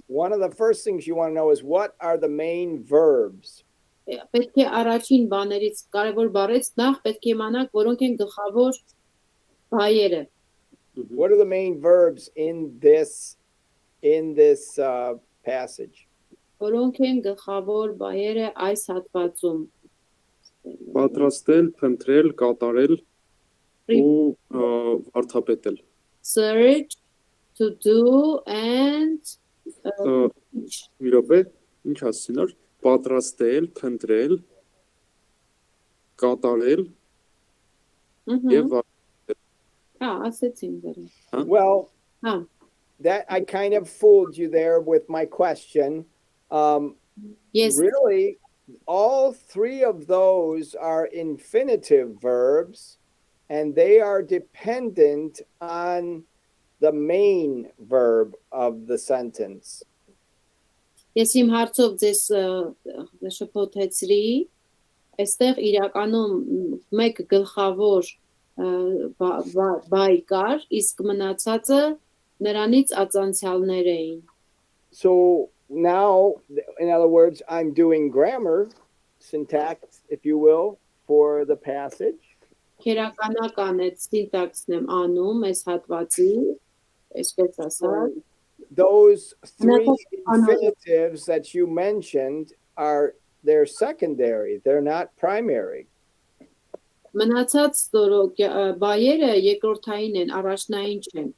one of the first things you want to know is what are the main verbs. պետք է առաջին բաներից կարևոր բառից նախ պետք է իմանաք, որոնք են գլխավոր բայերը։ What are the main verbs in this passage? Որոնք են գլխավոր բայերը այս հատվածում։ Պատրաստել, փնտրել, կատարել ու վարդապետել։ Search, to do and Մի րոպե, ինչ ասեցին որ պատրաստել, փնտրել, կատարել եւ ասեցին դեռ։ Well, that I kind of fooled you there with my question. Yes. Really, all three of those are infinitive verbs, and they are dependent on the main verb of the sentence. Ես իմ հարցով ձեզ շփոթեցրի, այստեղ իրականում մեկ գլխավոր բայ կար, իսկ մնացածը նրանից ածանցյալներ էին։ So now, in other words, I'm doing grammar, syntax, if you will, for the passage. Քերականական է սինտաքսն եմ անում այս հատվածի, այսպես ասած։ Those three infinitives that you mentioned they're secondary, they're not primary. Մնացած բայերը երկրորդային են, առաջնային չեն։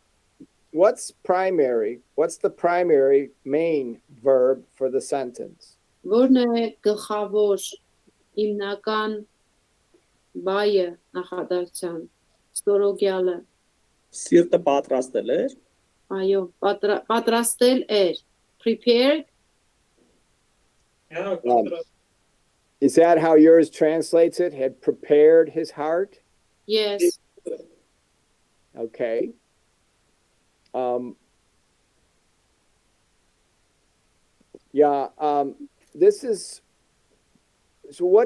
What's primary? What's the primary main verb for the sentence? Որն է գլխավոր հիմնական բայը նախադասության ստորոգյալը։ Սիրտը պատրաստել էր։ Այո, պատրաստել էր, prepared. Is that how yours translates it? Had prepared his heart? Yes. Okay. This is all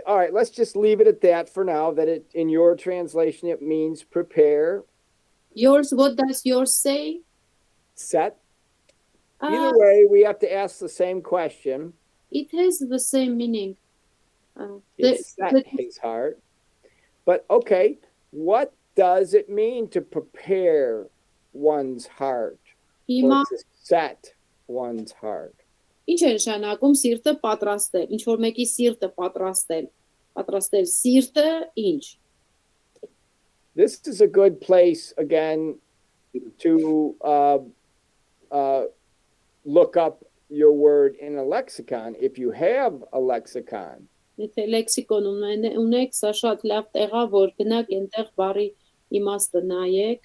right, let's just leave it at that for now, that it in your translation it means prepare. Yours, what does yours say? Set. Either way, we have to ask the same question. It has the same meaning. Set his heart. But okay, what does it mean to prepare one's heart? Or to set one's heart? Ինչ է նշանակում սիրտը պատրաստել, ինչ որ մեկի սիրտը պատրաստել սիրտը ինչ։ This is a good place again to look up your word in a lexicon if you have a lexicon. Եթե լեքսիկոն ունեք, սա շատ լավ տեղ է, որ գնաք այնտեղ բառի իմաստը նայեք,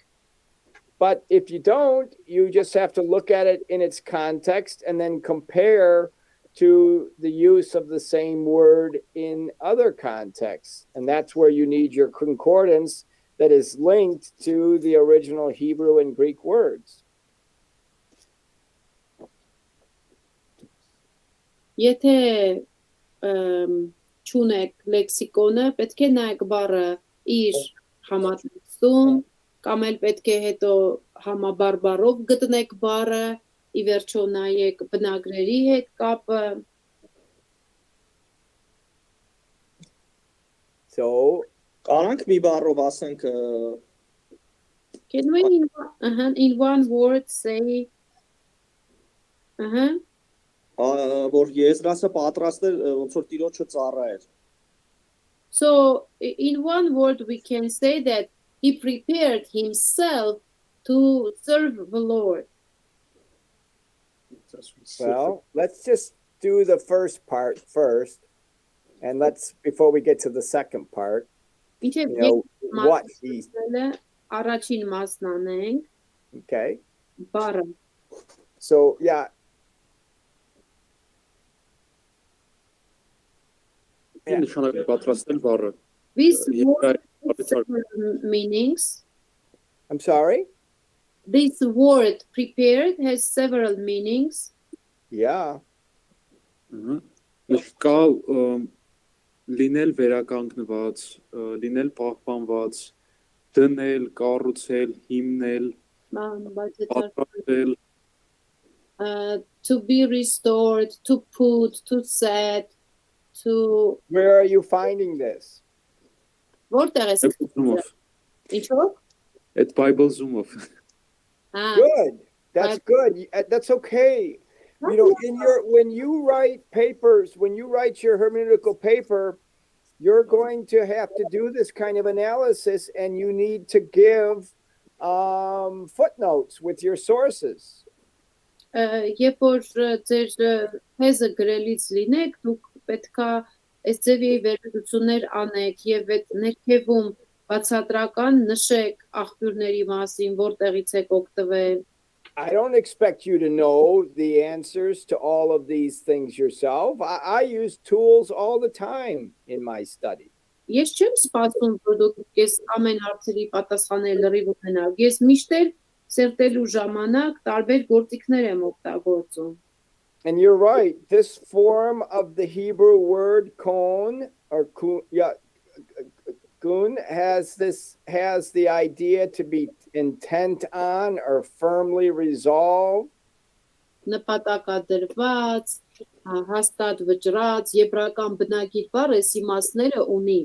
But if you don't, you just have to look at it in its context and then compare to the use of the same word in other contexts. And that's where you need your concordance that is linked to the original Hebrew and Greek words. Եթե չունեք լեքսիկոնը, պետք է նայեք բառը իր համատեքստում, կամ էլ պետք է հետո համաբար բառով գտնեք բառը, ի վերջո նայեք բնագրերի հետ կապը։ So Կարանք մի բառով ասենք Can we in one word say որ Եզրասը պատրաստել ոնց որ Տիրոջը ծառայեր։ So in one word we can say that he prepared himself to serve the Lord. Well, let's just do the first part first, and let's before we get to the second part, Ինչեւ you know what he's առաջին մասն անենք, okay. բառը։ So yeah. Նշանակի պատրաստել բառը։ This word Եբրայ- has several meanings. I'm sorry. This word prepared has several meanings. Yeah. Կա լինել վերականգնված, լինել պահպանված, դնել, կառուցել, հիմնել, պատրաստել, To be restored, to put, to set, to Where are you finding this? Որտեղ ես Zoom-ով, Ինչո՞վ։ այդ Bible Zoom-ով։ Good. That's good. That's okay. You know, when you write papers, when you write your hermeneutical paper, you're going to have to do this kind of analysis, and you need to give footnotes with your sources. Երբ որ ձեր թեզը գրելից լինեք, դուք պետքա այս ձևի վերլուծություններ անեք եւ այդ ներքևում բացատրական նշեք աղբյուրների մասին, որտեղից եք օգտվել։ I don't expect you to know the answers to all of these things yourself. I use tools all the time in my study. Ես չեմ սպասում, որ դուք ես ամեն հարցերի պատասխանել լրիվ ունենաք։ Ես միշտ սերտելու ժամանակ տարբեր գործիքներ եմ օգտագործում։ And you're right. This form of the Hebrew word kon or kun has the idea to be intent on or firmly resolved. Նպատակադրված, հաստատ վճռած, եբրական բնագիր բառը այս իմաստները ունի։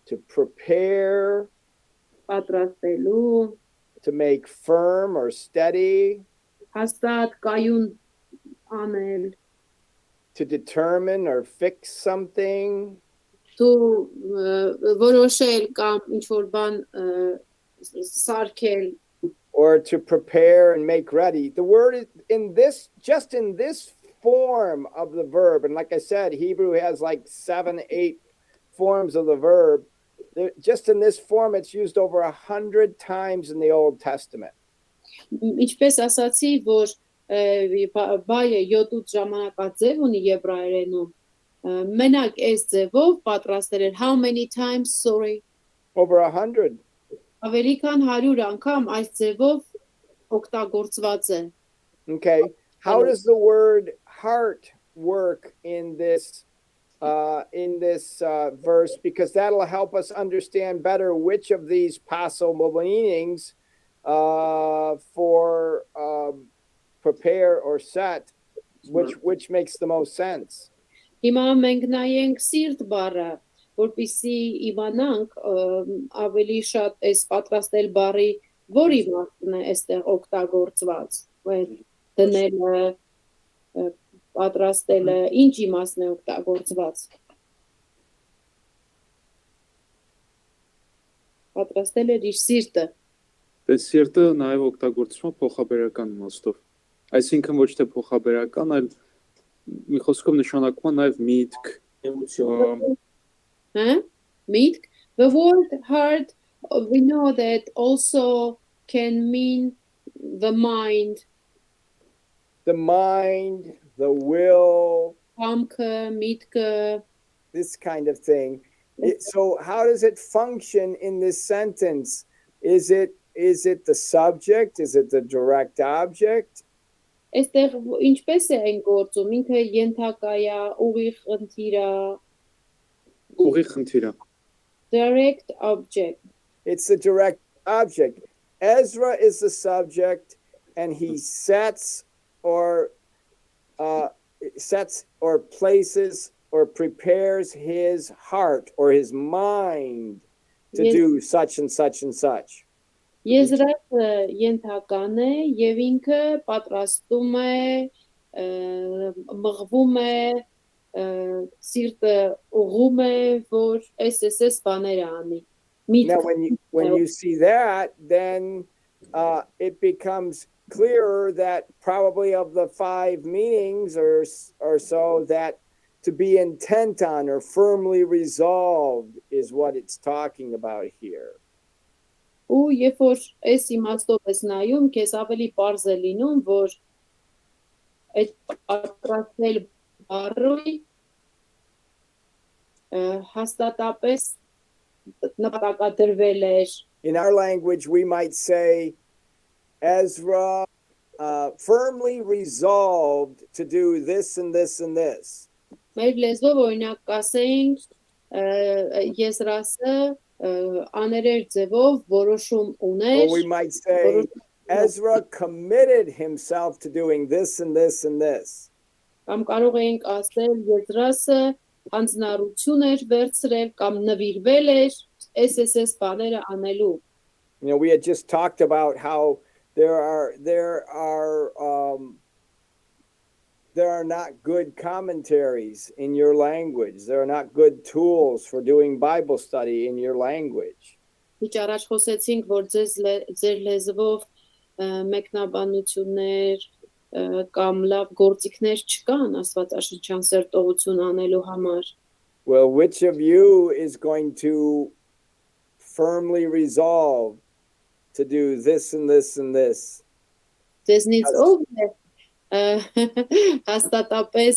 To prepare, Պատրաստելու, to make firm or steady, հաստատ կայուն անել, to determine or fix something, դու որոշել կամ ինչ-որ բան սարքել, or to prepare and make ready. The word is in this form of the verb. And like I said, Hebrew has like 7, 8 forms of the verb. Just in this form, it's used over 100 times in the Old Testament. Ինչպես ասացի, որ բայը 7 ժամանակաձև ունի եբրայերենում, մենակ այս ձևով պատրաստել էր how many times, sorry, Over 100. ավելի քան 100 անգամ այս ձևով օգտագործված է։ Okay. How does the word heart work in this verse? Because that'll help us understand better which of these possible meanings for prepare or set, which makes the most sense. Հիմա մենք նայենք սիրտ բառը, որպեսզի իմանանք ավելի շատ այս պատրաստել բառի որ իմաստն է այստեղ օգտագործված, որ դնելը, պատրաստելը, ինչ իմաստն է օգտագործված։ Պատրաստել էր իր սիրտը։ Դե սիրտը նաև օգտագործվում է փոխաբերական իմաստով։ Այսինքն ոչ թե փոխաբերական, այլ մի խոսքով նշանակում է նաև միտք, Էմոցիոն։ Huh? Meat. The word heart, we know that also can mean the mind, The mind, the will, hamkı, mitkı. this kind of thing. So how does it function in this sentence? Is it the subject? Is it the direct object? Այստեղ ինչպես է այն գործում, ինքը ենթակա է, ուղիղ խնդիր է, ուղի խնդիր է։ direct object. It's the direct object. Ezra is the subject, and he sets or places or prepares his heart or his mind to Yes. do such and such and such. Եզրակը ենթական է եւ ինքը պատրաստում է, մղվում է, սիրտը ուղում է, որ այս բաները անի։ Now, when you see that, then it becomes clearer that probably of the 5 meanings or so, that to be intent on or firmly resolved is what it's talking about here. Ու երբ որ այս իմաստով ես նայում, քեզ ավելի պարզ է լինում, որ այդ պատրաստել բառը հաստատապես նպատակադրվել էր։ In our language, we might say Ezra firmly resolved to do this and this and this. Մեր լեզվով օրինակ կասեինք Եզրասը աներեր ձևով որոշում ուներ։ Or we might say Ezra committed himself to doing this and this and this. Կամ կարող էինք ասել Եզրասը հանձնառություն էր վերցրել կամ նվիրվել էր այս բաները անելու։ You know, we had just talked about how there are not good commentaries in your language. There are not good tools for doing Bible study in your language. Ինչ առաջ խոսեցինք, որ ձեր լեզվով մեկնաբանություններ կամ լավ գործիքներ չկան աստվածաշնչյան սերտողություն անելու համար։ Well, which of you is going to firmly resolve to do this and this and this? Ձեզնից ով է հաստատապես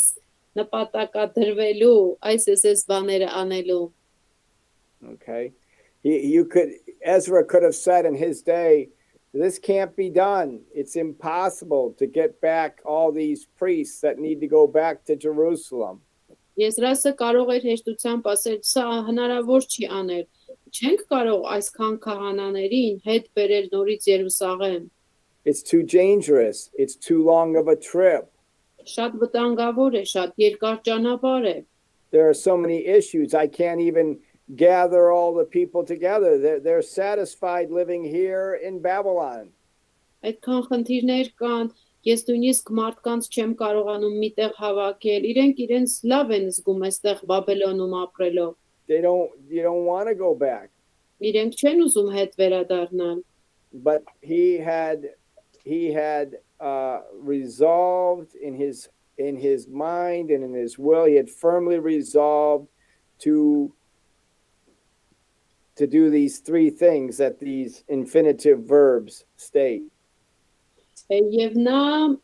նպատակադրվելու այս բաները անելու։ Okay. Ezra could have said in his day, this can't be done. It's impossible to get back all these priests that need to go back to Jerusalem. Եզրասը կարող էր հեշտությամբ ասել, սա հնարավոր չի անել։ Չենք կարող այսքան քահանաներին հետ բերել նորից Երուսաղեմ։ It's too dangerous. It's too long of a trip. Շատ վտանգավոր է, շատ երկար ճանապարհ է։ There are so many issues. I can't even gather all the people together. They're satisfied living here in Babylon. Այդքան խնդիրներ կան, ես նույնիսկ մարդկանց չեմ կարողանում միտեղ հավաքել։ Իրենց լավ են զգում այստեղ Բաբելոնում ապրելով։ You don't want to go back. Իրենք չեն ուզում հետ վերադառնալ։ But he had resolved in his mind and in his will. He had firmly resolved to do these 3 things that these infinitive verbs state. Եվ նա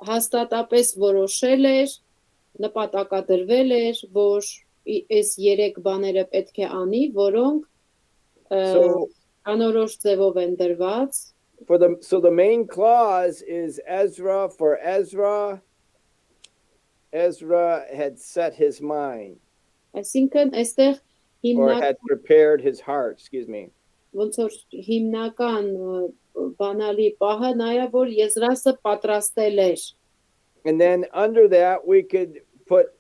հաստատապես որոշել էր, նպատակադրվել էր, որ այս 3 բաները պետք է անի, որոնք անորոշ ձևով են դրված։ So the main clause is Ezra. For Ezra had set his mind. Այսինքն այստեղ Or had prepared his heart, excuse me. Ոնց որ հիմնական բանալի պահը նա է, որ Եզրասը պատրաստել էր։ And then under that we could put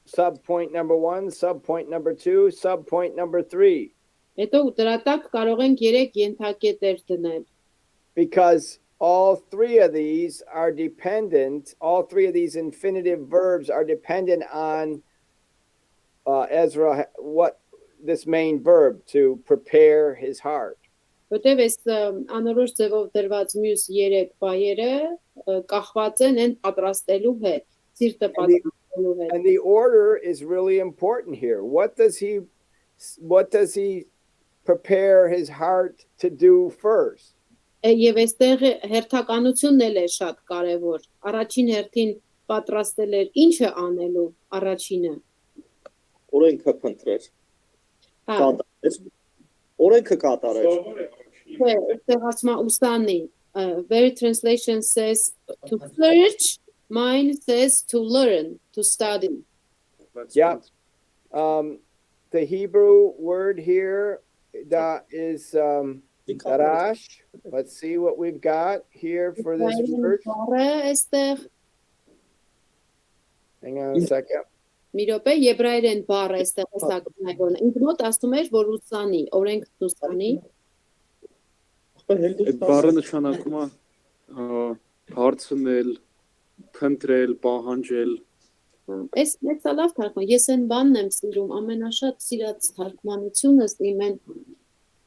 subpoint number 1, subpoint number 2, subpoint number 3. Հետո դրա տակ կարող ենք 3 ենթակետեր դնել։ Because all 3 of these are dependent, all 3 of these infinitive verbs are dependent on Ezra, what this main verb, to prepare his heart. Որտեւ այս անորոշ ձևով դրված մյուս 3 բայերը կախված են այն պատրաստելու հետ։ սիրտը And the, պատասխանելու հետ։ and the order is really important here. What does he prepare his heart to do first? Եվ այստեղ հերթականությունն էլ է շատ կարևոր։ Առաջին հերթին պատրաստել էր ինչը անելու առաջինը։ Օրենքը փնտրեր։ Հա, Կատարեր։ Օրենքը կատարեր։ թե այստեղ ասում է ուսանի։ Very translation says to search, mine says to learn, to study. Yeah. The Hebrew word here that is darash. Let's see what we've got here for this word. Բառը այստեղ Hang on a second. մի րոպե եբրայերեն բառը այստեղ հստակորեն։ Ինձ մոտ ասում էր որ ուսանի, օրենքն ուսանի։ Այդ բառը նշանակում է հարցնել, փնտրել, պահանջել։ Այս մեծ լավ թարգման։ Ես այն բանն եմ սիրում, ամենաշատ սիրած թարգմանությունս իմ են։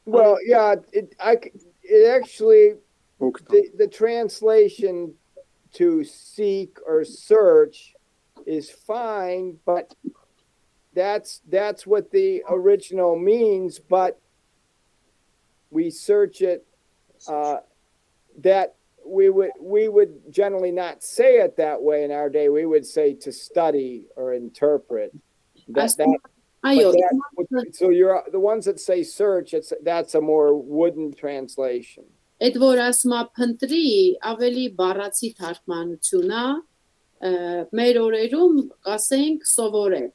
Well, yeah, it actually Օգտան։ the translation to seek or search is fine, but that's what the original means, but we search it that we would generally not say it that way in our day. We would say to study or interpret. Այո, So you're the ones that say search, that's a more wooden translation. այդ որ ասում է փնտրի, ավելի բառացի թարգմանություն է, մեր օրերում կասենք սովորել։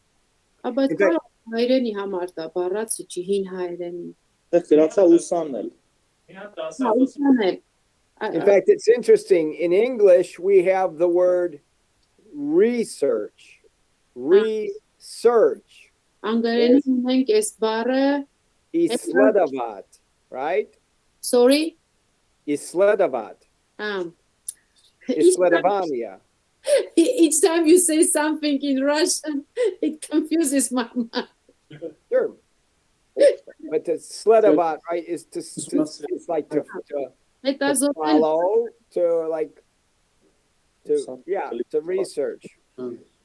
Բայց կարող հայերենի համար դա բառացի չի, հին հայերենի։ Այդտեղ գրածա ուսանել։ Հա, ուսանել։ In fact, it's interesting. In English, we have the word research. Research. Անգլերենում ունենք այս բառը, Isledavat, right? sorry, Isledavat. Each Isledavania. time you say something in Russian, it confuses my mind. Sure. But to sledavat, right, is it's like to Հետազոտել, follow, to research.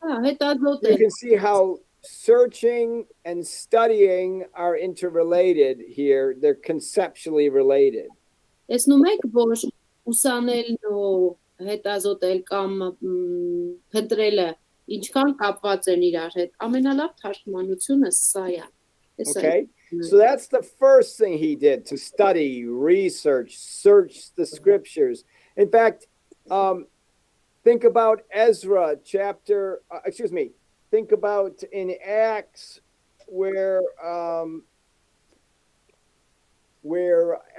հետազոտել։ You can see how searching and studying are interrelated here. They're conceptually related. Տեսնում եք, որ ուսանելն ու հետազոտել կամ փնտրելը ինչքան կապված են իրար հետ։ Ամենալավ թարգմանությունը սա է։ Okay? So that's the first thing he did, to study, research, search the scriptures. In fact, think about Ezra think about in Acts where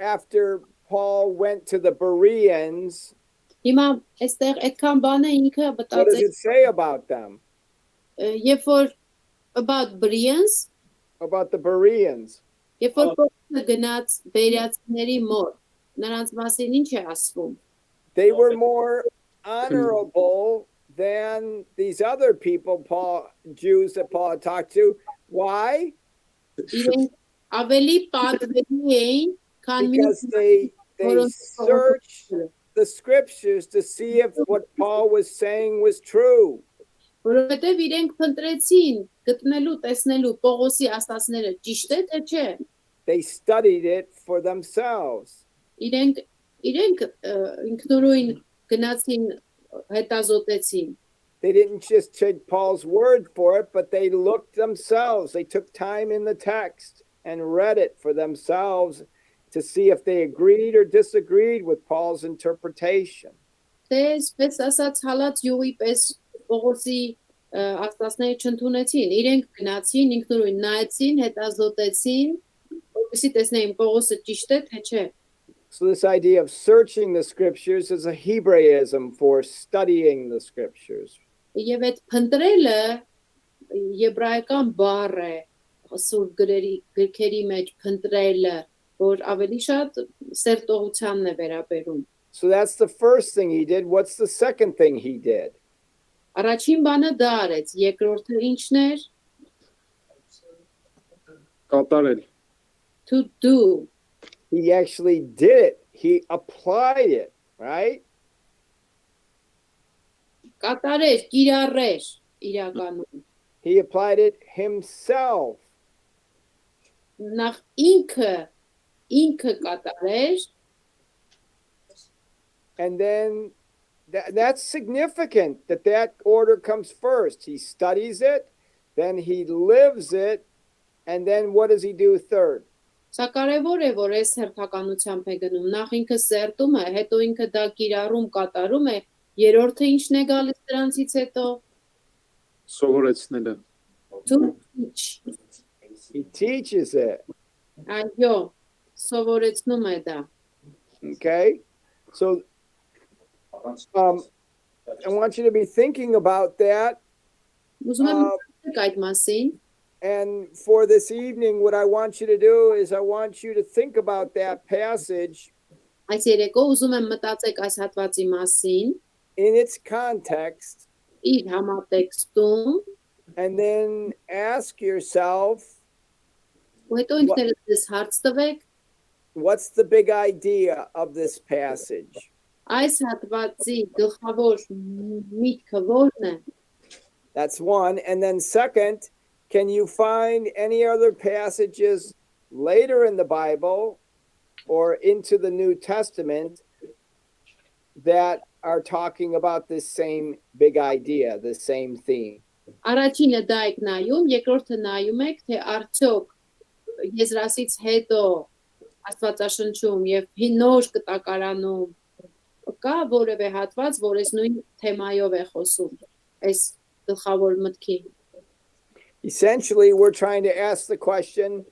after Paul went to the Bereans, Հիմա այստեղ այդքան բան է ինքը what does մտածել, it say about them? երբ որ about Bereans, About the Bereans. երբ որ Պողոսը գնաց բերյացիների մոտ, նրանց մասին ինչ է ասվում։ They were more honorable than these other people, Jews that Paul had talked to. Why? Իրենք ավելի պատվելի էին, քան Because they searched the scriptures to see if what Paul was saying was true. որովհետև իրենք փնտրեցին գտնելու, տեսնելու Պողոսի ասածները ճիշտ է թե չէ։ They studied it for themselves. Իրենք ինքնուրույն գնացին հետազոտեցին։ They didn't just take Paul's word for it, but they looked themselves. They took time in the text and read it for themselves to see if they agreed or disagreed with Paul's interpretation. Դες ասած հալած յուղի պես Պողոսի ասածները չընդունեցին։ Իրենք գնացին, ինքնուրույն նայեցին, հետազոտեցին, որպեսզի տեսնեին Պողոսը ճիշտ է թե չէ։ So this idea of searching the scriptures is a Hebraism for studying the scriptures. Եվ այդ փնտրելը եբրայական բառ է, սուրբ գրքերի մեջ փնտրելը, որ ավելի շատ սերտողությանն է վերաբերում։ So that's the first thing he did. What's the second thing he did? Առաջին բանը դա արեց, երկրորդը ինչն էր? Կատարել։ To do. He actually did it. He applied it, right? կատարեր, կիրառեր իրականում։ He applied it himself. Նախ ինքը կատարեր, And then that's significant that order comes first. He studies it, then he lives it, and then what does he do third? Սա կարևոր է, որ այս հերթականությամբ է գնում։ Նախ ինքը սերտում է, հետո ինքը դա կիրառում, կատարում է, երրորդը ինչն է գալիս դրանցից հետո։ Սովորեցնելը։ To teach. He teaches it. Այո, սովորեցնում է դա։ Okay? So I want you to be thinking about that. Ուզում եմ մտածեք այդ մասին։ And for this evening, what I want you to do is I want you to think about that passage Այս երեկո ուզում եմ մտածեք այս հատվածի մասին, in its context, իր համատեքստում, and then ask yourself, ու հետո ինքներդ հարց տվեք, what's the big idea of this passage? այս հատվածի գլխավոր միտքը ո՞րն է։ That's one. And then second, can you find any other passages later in the Bible or into the New Testament that are talking about this same big idea, the same theme? Առաջինը դա եք նայում, երկրորդը նայում եք, թե արդյոք Եզրասից հետո Աստվածաշնչում եւ նոր կտակարանում կա որևէ հատված, որ այս նույն թեմայով է խոսում, այս գլխավոր մտքի։ Essentially, we're trying to ask the question,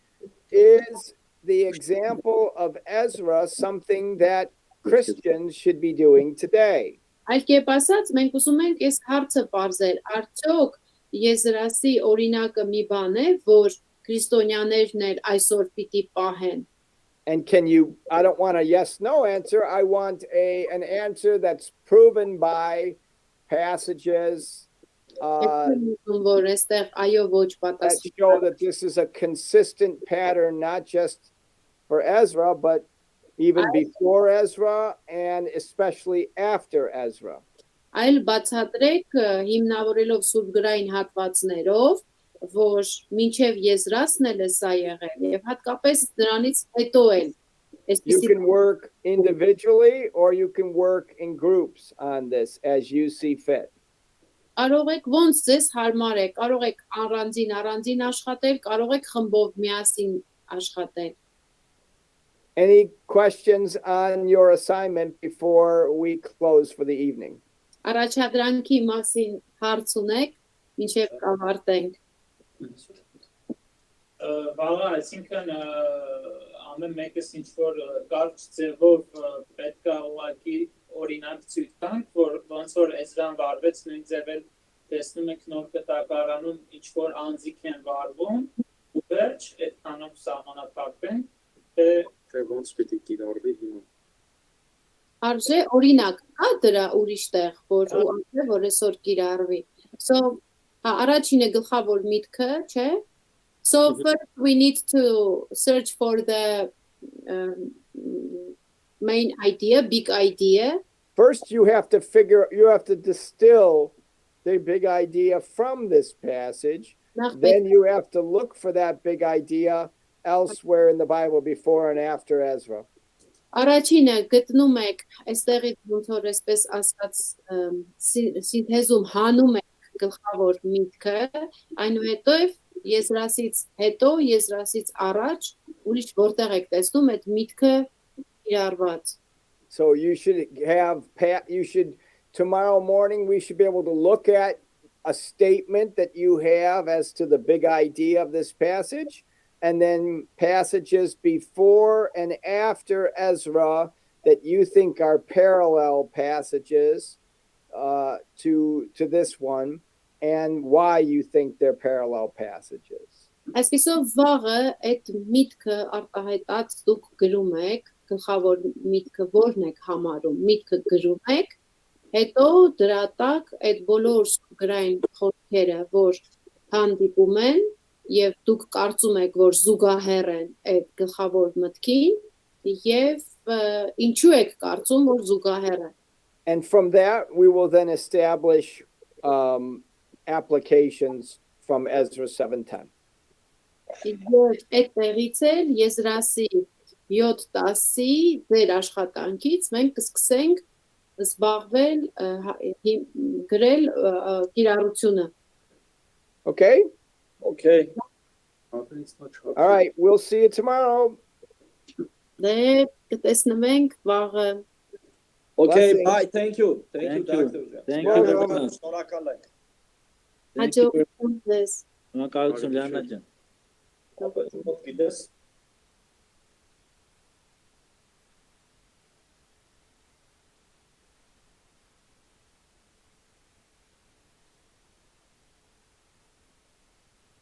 is the example of Ezra something that Christians should be doing today? Այլ կերպ ասած, մենք ուզում ենք այս հարցը բարձել, արդյոք Եզրասի օրինակը մի բան է, որ քրիստոնյաներն էլ այսօր պիտի պահեն։ And can you, I don't want a yes, no answer. I want an answer that's proven by passages Որ այստեղ այո ոչ that պատասխան։ show that this is a consistent pattern, not just for Ezra, but even before Ezra and especially after Ezra. Այլ բացատրեք հիմնավորելով սուրբ գրային հատվածներով, որ մինչև Եզրասն էլ է սա եղել եւ հատկապես դրանից հետո էլ You can work individually or you can work in groups on this as you see fit. Կարող եք ոնց ձեզ հարմար է, կարող եք առանձին աշխատել, կարող եք խմբով միասին աշխատել։ Any questions on your assignment before we close for the evening? Առաջադրանքի մասին հարց ունեք, մինչև կավարտենք։ Վաղը, այսինքն ամեն մեկս ինչ որ կարճ ձևով պետք է ուղղակի օրինակ ցույց տանք, որ ոնց որ Էզրան վարվեց, նույն ձևել տեսնում եք նոր կտակարանում ինչ որ անձիկ են վարվում, ու վերջ այդքանով սահմանափակվեն, Թե ոնց պիտի կիրառվի հիմա։ Արժե օրինակ կա դրա ուրիշ տեղ, որ ու ասե որ այսօր կիրառվի։ So, առաջինը գլխավոր միտքը, չէ՞։ So first we need to search for the main idea, big idea. First, you have to distill the big idea from this passage. Then you have to look for that big idea elsewhere in the Bible before and after Ezra. Առաջինը գտնում եք այստեղից ոնց որ այսպես ասած սինթեզում հանում եք գլխավոր միտքը, այնուհետև Եզրասից հետո, Եզրասից առաջ ուրիշ որտեղ եք տեսնում այդ միտքը իրարված։ So you should tomorrow morning we should be able to look at a statement that you have as to the big idea of this passage, and then passages before and after Ezra that you think are parallel passages to this one, and why you think they're parallel passages. Այսպեսով վաղը այդ միտքը արտահայտած դուք գրում եք, գլխավոր միտքը որն եք համարում, միտքը գրում եք, հետո դրա տակ այդ բոլոր գրային խոսքերը, որ հանդիպում են եւ դուք կարծում եք, որ զուգահեռ են այդ գլխավոր մտքին, եւ ինչու եք կարծում, որ զուգահեռ են։ And from that, we will then establish applications from Ezra 7:10. Եվ այդտեղից էլ Եզրասի 7:10-ի ձեր աշխատանքից մենք կսկսենք զբաղվել գրել կիրառությունը։ Okay? Okay. All right. We'll see you tomorrow. Դե կտեսնվենք վաղը։ Okay, Blessings. bye. Thank you. Thank you, Thank you. Dr. Thank you. Շնորհակալ ենք։ Հաջողություն ձեզ։ Շնորհակալություն Լիանա ջան։ Ապա ո՞վ գիտես։